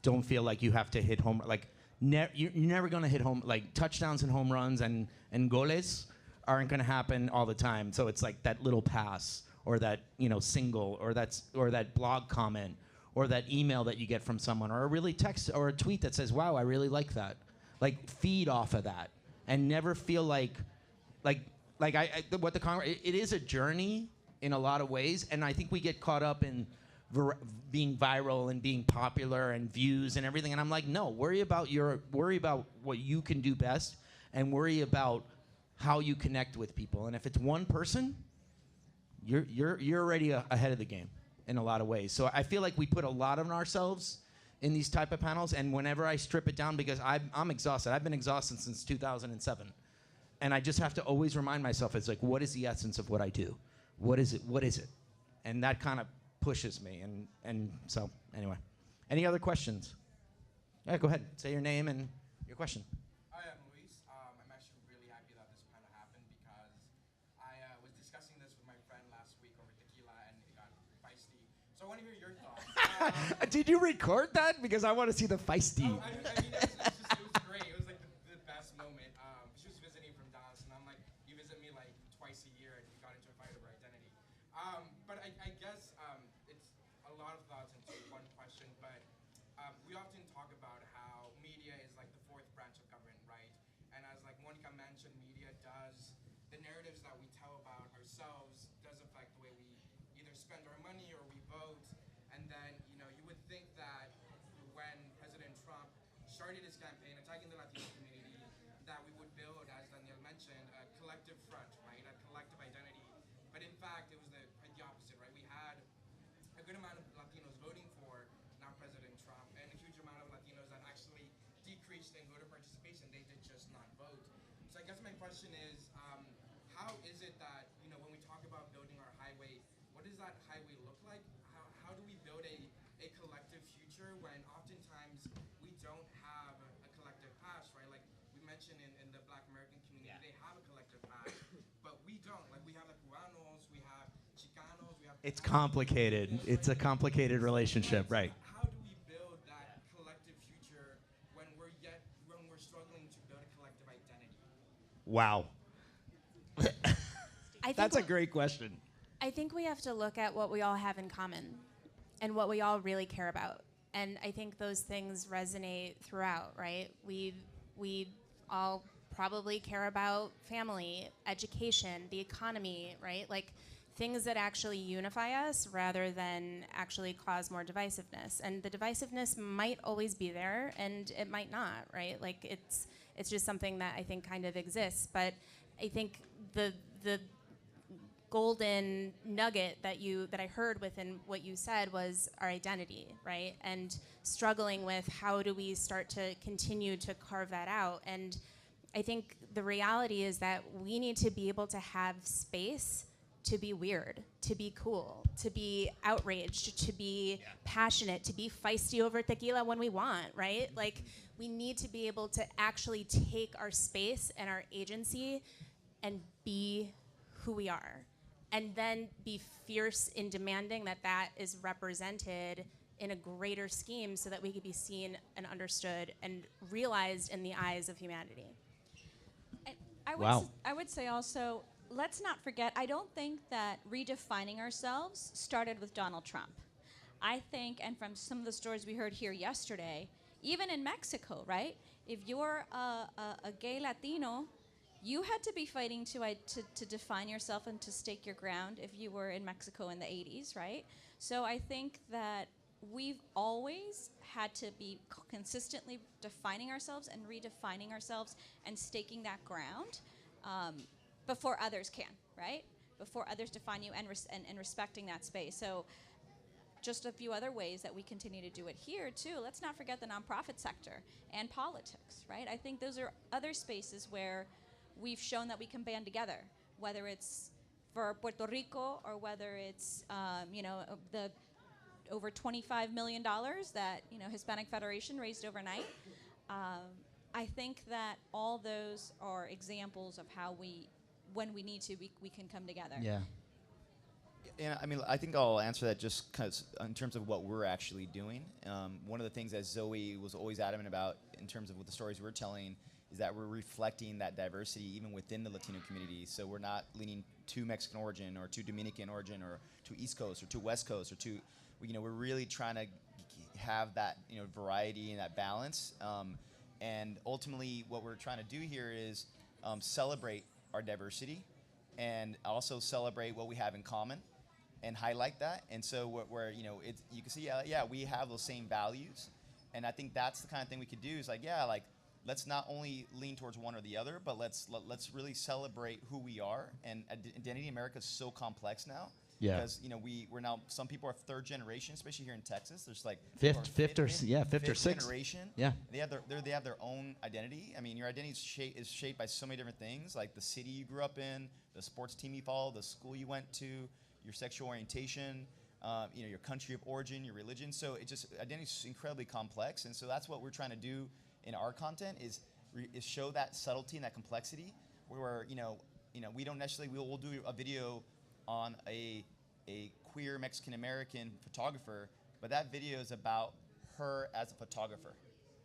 Don't feel like you have to hit home, like, you're never going to hit home, like, touchdowns and home runs and goles aren't going to happen all the time, so it's like that little pass, or that, you know, single, or that blog comment, or that email that you get from someone, or a really text or a tweet that says, "Wow, I really like that." Like, feed off of that, and never feel like what the Congress. It is a journey in a lot of ways, and I think we get caught up in being viral and being popular and views and everything. And I'm like, no, worry about what you can do best, and worry about how you connect with people. And if it's one person, you're already ahead of the game in a lot of ways. So I feel like we put a lot of ourselves in these type of panels, and whenever I strip it down, because I'm exhausted. I've been exhausted since 2007. And I just have to always remind myself, it's like, what is the essence of what I do? What is it? What is it? And that kind of pushes me. And so, anyway. Any other questions? Yeah, go ahead. Say your name and your question. Hi, I'm Luis. I'm actually really happy that this panel happened because I was discussing this with my friend last week over tequila and it got feisty. So I want to hear your thoughts. Did you record that? Because I want to see the feisty. Oh, I mean, it was great. It was like the best moment. She was visiting from Dallas, and I'm like, you visit me like twice a year, and we got into a fight over identity. But I guess it's a lot of thoughts into one question, but we often talk about how media is like the fourth branch of government, right? And as like Monica mentioned, media does, the narratives that we tell about ourselves does affect the way we either spend our money or we vote. And then, you know, you would think that when President Trump started his campaign attacking the Latino community, that we would build, as Daniel mentioned, a collective front, right? A collective identity. But in fact, it was quite the opposite, right? We had a good amount of Latinos voting for now President Trump, and a huge amount of Latinos that actually decreased in voter participation. They did just not vote. So I guess my question is, how is it that, you know, when we talk about building our highway, what does that highway look like? How do we build a collective future when oftentimes we don't have a collective past, right? Like we mentioned in the Black American community, they have a collective past, but we don't. Like we have the Cubanos, we have Chicanos, we have. It's complicated. It's a complicated relationship, right? How do we build that collective future when we're struggling to build a collective identity? Wow. That's a great question. I think we have to look at what we all have in common and what we all really care about. And I think those things resonate throughout, right? We all probably care about family, education, the economy, right? Like things that actually unify us rather than actually cause more divisiveness. And the divisiveness might always be there and it might not, right? Like it's just something that I think kind of exists. But I think the golden nugget that I heard within what you said was our identity, right? And struggling with how do we start to continue to carve that out. And I think the reality is that we need to be able to have space to be weird, to be cool, to be outraged, to be passionate, to be feisty over tequila when we want, right? Like, we need to be able to actually take our space and our agency and be who we are, and then be fierce in demanding that that is represented in a greater scheme so that we could be seen and understood and realized in the eyes of humanity. And I would, Wow. I would say also, let's not forget, I don't think that redefining ourselves started with Donald Trump. I think, and from some of the stories we heard here yesterday, even in Mexico, right? If you're a gay Latino, you had to be fighting to define yourself and to stake your ground if you were in Mexico in the 80s, right? So I think that we've always had to be consistently defining ourselves and redefining ourselves and staking that ground before others can, right? Before others define you and respecting that space. So just a few other ways that we continue to do it here too. Let's not forget the nonprofit sector and politics, right? I think those are other spaces where we've shown that we can band together, whether it's for Puerto Rico or whether it's the over $25 million that Hispanic Federation raised overnight. I think that all those are examples of how when we need to, we can come together. Yeah. And I mean, I think I'll answer that just because in terms of what we're actually doing. One of the things that Zoe was always adamant about in terms of what the stories we're telling is that we're reflecting that diversity even within the Latino community. So we're not leaning to Mexican origin or to Dominican origin or to East Coast or to West Coast or to, we're really trying to have that variety and that balance. And ultimately, what we're trying to do here is celebrate our diversity and also celebrate what we have in common and highlight that. And so where you can see, we have those same values. And I think that's the kind of thing we could do is let's not only lean towards one or the other, but let's really celebrate who we are. And identity in America is so complex now. Yeah. Because we're now, some people are third generation, especially here in Texas. There's like fifth or sixth generation. Yeah. They have their own identity. I mean, your identity is shaped by so many different things, like the city you grew up in, the sports team you follow, the school you went to, your sexual orientation, your country of origin, your religion. So identity is incredibly complex, and so that's what we're trying to do in our content is show that subtlety and that complexity. Where we don't necessarily we'll do a video on a queer Mexican American photographer, but that video is about her as a photographer,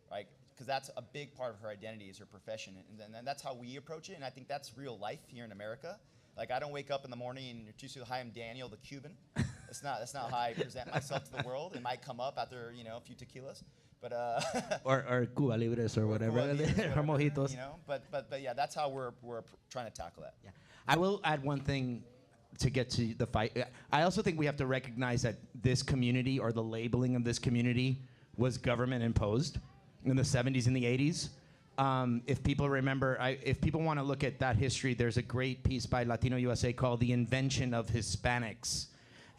right? Because that's a big part of her identity is her profession, and that's how we approach it. And I think that's real life here in America. Like I don't wake up in the morning and you're hi, I'm Daniel the Cuban. That's not how I present myself to the world. It might come up after a few tequilas, but or Cuba Libres or whatever, or mojitos. But yeah, that's how we're trying to tackle that. Yeah. I will add one thing to get to the fight. I also think we have to recognize that this community or the labeling of this community was government imposed in the 70s and the 80s. If people remember, if people want to look at that history, there's a great piece by Latino USA called The Invention of Hispanics.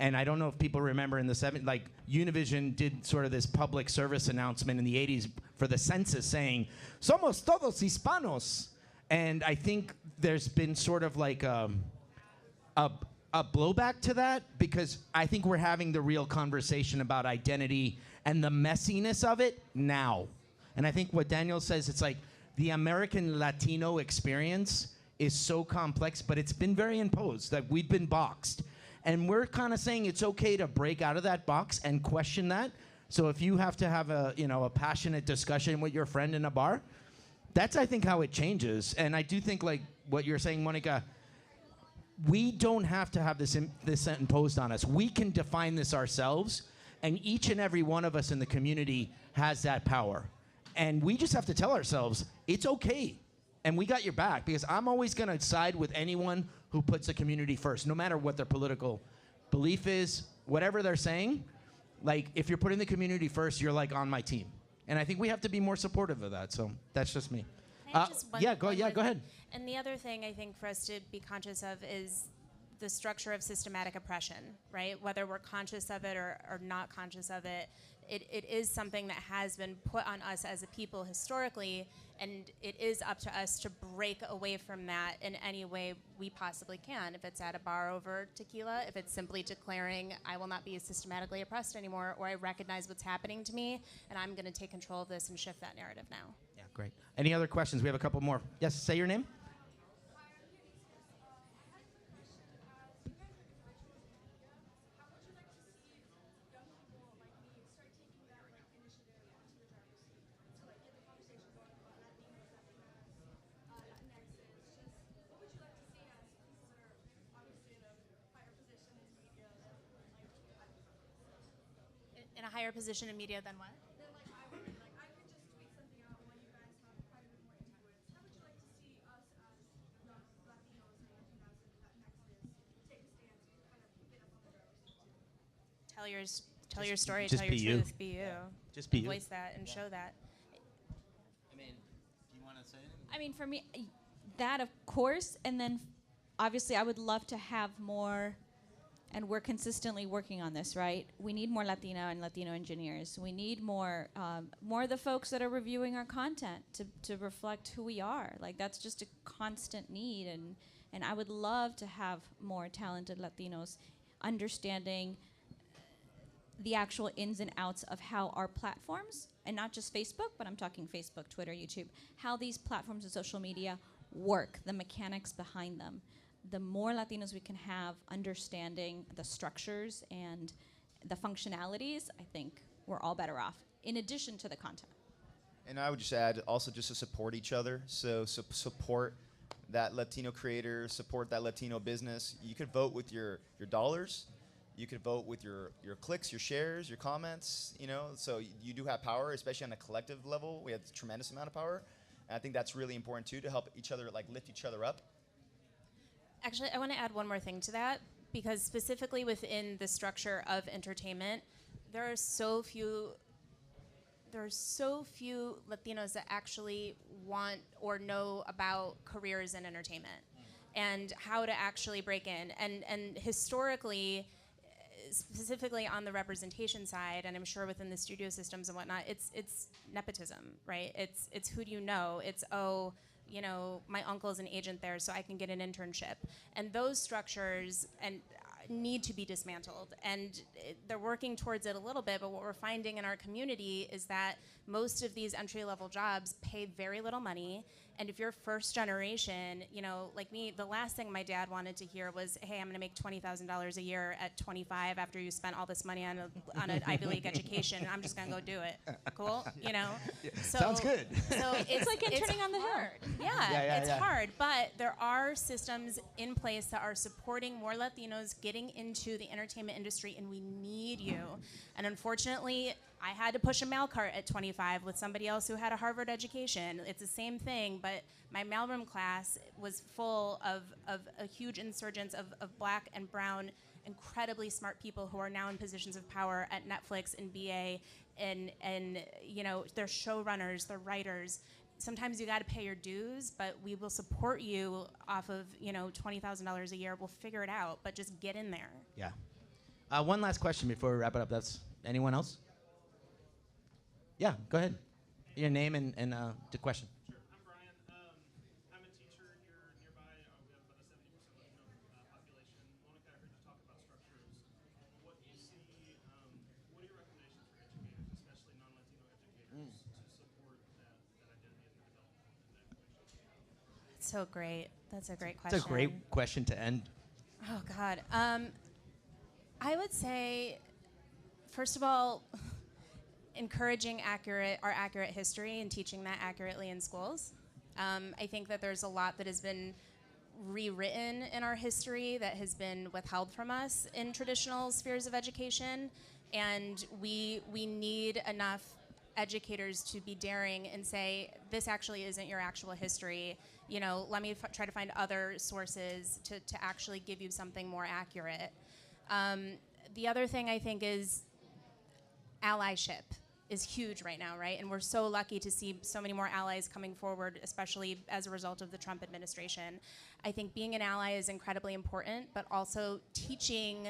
And I don't know if people remember in the 70s, like Univision did sort of this public service announcement in the 80s for the census saying, somos todos hispanos. And I think there's been sort of like a blowback to that because I think we're having the real conversation about identity and the messiness of it now. And I think what Daniel says, it's like the American Latino experience is so complex, but it's been very imposed, that we've been boxed. And we're kind of saying it's okay to break out of that box and question that. So if you have to have a passionate discussion with your friend in a bar, that's, I think, how it changes. And I do think, like what you're saying, Monica, we don't have to have this imposed on us. We can define this ourselves, and each and every one of us in the community has that power. And we just have to tell ourselves, it's okay. And we got your back, because I'm always going to side with anyone who puts the community first, no matter what their political belief is, whatever they're saying. Like, if you're putting the community first, you're like on my team. And I think we have to be more supportive of that. So that's just me. Go ahead. And the other thing I think for us to be conscious of is the structure of systematic oppression, right? Whether we're conscious of it or not conscious of it, it is something that has been put on us as a people historically, and it is up to us to break away from that in any way we possibly can. If it's at a bar over tequila, if it's simply declaring I will not be systematically oppressed anymore, or I recognize what's happening to me, and I'm going to take control of this and shift that narrative now. Yeah, great. Any other questions? We have a couple more. Yes, say your name. In a higher position in media than what? Tell your story, just tell your be you. truth, be you. Just be you. Voice that and show that. I mean, do you want to say anything? I mean, for me, that of course, and then obviously I would love to have more, and we're consistently working on this, right? We need more Latino and Latino engineers. We need more of the folks that are reviewing our content to reflect who we are. Like, that's just a constant need, and I would love to have more talented Latinos understanding the actual ins and outs of how our platforms, and not just Facebook, but I'm talking Facebook, Twitter, YouTube, how these platforms and social media work, the mechanics behind them. The more Latinos we can have understanding the structures and the functionalities, I think we're all better off, in addition to the content. And I would just add also just to support each other. So support that Latino creator, support that Latino business. You could vote with your dollars. You could vote with your clicks, your shares, your comments, you know. So you do have power, especially on a collective level. We have a tremendous amount of power. And I think that's really important too, to help each other, like lift each other up. Actually, I want to add one more thing to that, because specifically within the structure of entertainment, there are so few Latinos that actually want or know about careers in entertainment and how to actually break in. And historically, specifically on the representation side, and I'm sure within the studio systems and whatnot, it's nepotism, right? It's who do you know? It's, oh, you know, my uncle is an agent there, so I can get an internship. And those structures need to be dismantled. And they're working towards it a little bit, but what we're finding in our community is that most of these entry-level jobs pay very little money. And if you're first generation, you know, like me, the last thing my dad wanted to hear was, hey, I'm gonna make $20,000 a year at 25 after you spent all this money on an Ivy League education. I'm just gonna go do it. Cool, you know? So, sounds good. So it's like interning on the Hill. Yeah, it's hard, but there are systems in place that are supporting more Latinos getting into the entertainment industry, and we need you. And unfortunately, I had to push a mail cart at 25 with somebody else who had a Harvard education. It's the same thing, but my mailroom class was full of a huge insurgence of black and brown, incredibly smart people who are now in positions of power at Netflix and BA, and you know, they're showrunners, they're writers. Sometimes you got to pay your dues, but we will support you off of, you know, $20,000 a year. We'll figure it out, but just get in there. Yeah. One last question before we wrap it up. That's anyone else? Yeah, go ahead. Your name and the question. Sure. I'm Brian. I'm a teacher here nearby. We have about a 70% Latino population. Monica, I heard you talk about structures. What do you see? What are your recommendations for educators, especially non-Latino educators, to support that identity and the development of that? So great. That's a great question. It's a great question to end. Oh, God. I would say, first of all, encouraging our accurate history and teaching that accurately in schools. I think that there's a lot that has been rewritten in our history that has been withheld from us in traditional spheres of education, and we need enough educators to be daring and say, this actually isn't your actual history. You know, let me try to find other sources to actually give you something more accurate. The other thing I think is allyship is huge right now, right? And we're so lucky to see so many more allies coming forward, especially as a result of the Trump administration. I think being an ally is incredibly important, but also teaching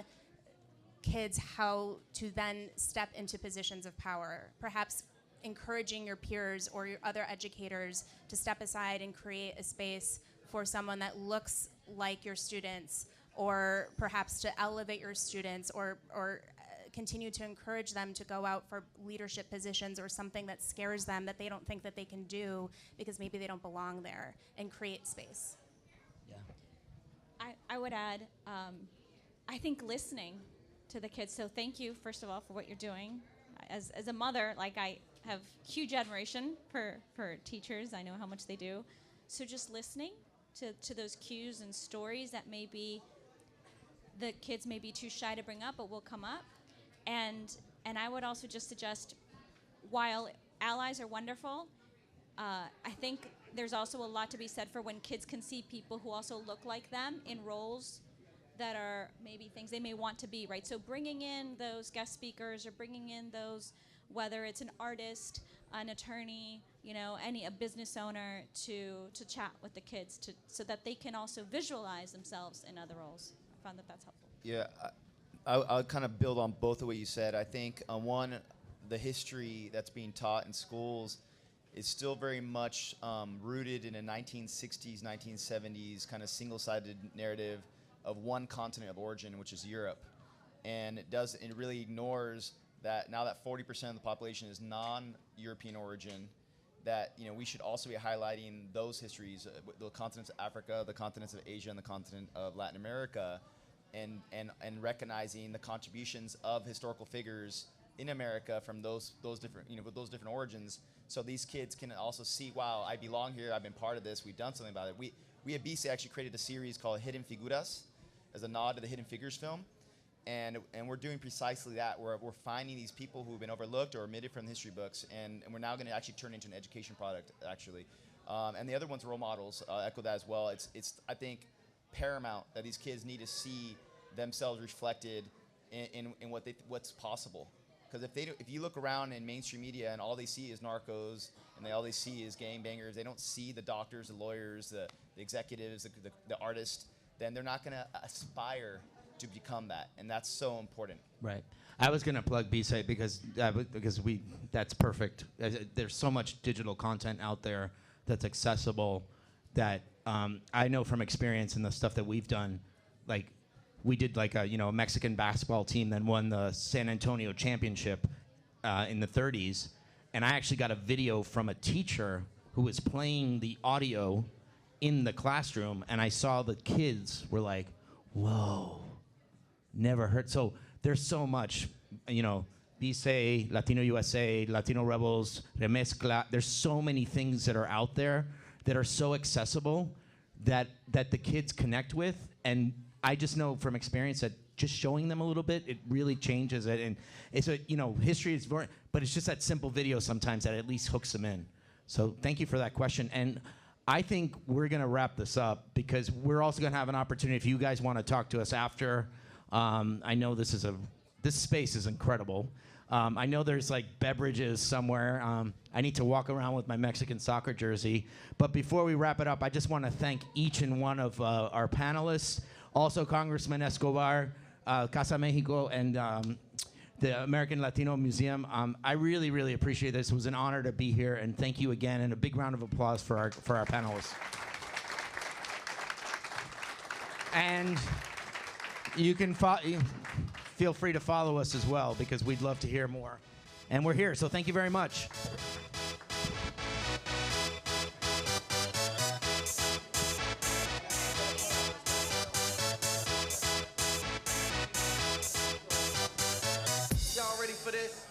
kids how to then step into positions of power, perhaps encouraging your peers or your other educators to step aside and create a space for someone that looks like your students, or perhaps to elevate your students, or continue to encourage them to go out for leadership positions or something that scares them that they don't think that they can do because maybe they don't belong there, and create space. I would add, I think listening to the kids. So thank you, first of all, for what you're doing. As a mother, like, I have huge admiration for teachers. I know how much they do. So just listening to those cues and stories that maybe the kids may be too shy to bring up, but will come up. And I would also just suggest, while allies are wonderful, I think there's also a lot to be said for when kids can see people who also look like them in roles that are maybe things they may want to be, right? So bringing in those guest speakers, or bringing in those, whether it's an artist, an attorney, a business owner, to chat with the kids, so that they can also visualize themselves in other roles. I found that that's helpful. Yeah, I'll kind of build on both of what you said. I think, one, the history that's being taught in schools is still very much rooted in a 1960s, 1970s kind of single-sided narrative of one continent of origin, which is Europe. And it really ignores that now that 40% of the population is non-European origin, that we should also be highlighting those histories, the continents of Africa, the continents of Asia, and the continent of Latin America, and recognizing the contributions of historical figures in America from those different with those different origins, so these kids can also see, wow, I belong here, I've been part of this, we've done something about it. We at BC actually created a series called Hidden Figuras as a nod to the Hidden Figures film, and we're doing precisely that. We're finding these people who've been overlooked or omitted from the history books, and we're now going to actually turn it into an education product, actually. And the other ones, role models, echo that as well. It's I think paramount that these kids need to see themselves reflected in what's possible. Because if you look around in mainstream media and all they see is narcos, and all they see is gangbangers, they don't see the doctors, the lawyers, the executives, the artists, then they're not going to aspire to become that, and that's so important. Right. I was going to plug B-Site because that's perfect. There's so much digital content out there that's accessible that I know from experience and the stuff that we've done, like we did like a Mexican basketball team that won the San Antonio championship in the 30s, and I actually got a video from a teacher who was playing the audio in the classroom, and I saw the kids were like, whoa, never heard. So there's so much, Dice, Latino USA, Latino Rebels, Remezcla. There's so many things that are out there that are so accessible that the kids connect with. And I just know from experience that just showing them a little bit, it really changes it. And it's history is very, but it's just that simple video sometimes that at least hooks them in. So thank you for that question. And I think we're going to wrap this up because we're also going to have an opportunity if you guys want to talk to us after. I know this space is incredible. I know there's like beverages somewhere. I need to walk around with my Mexican soccer jersey. But before we wrap it up, I just want to thank each and one of our panelists, also Congressman Escobar, Casa Mexico, and the American Latino Museum. I really, really appreciate this. It was an honor to be here, and thank you again, and a big round of applause for our panelists. And you can feel free to follow us as well, because we'd love to hear more. And we're here, so thank you very much. Y'all ready for this?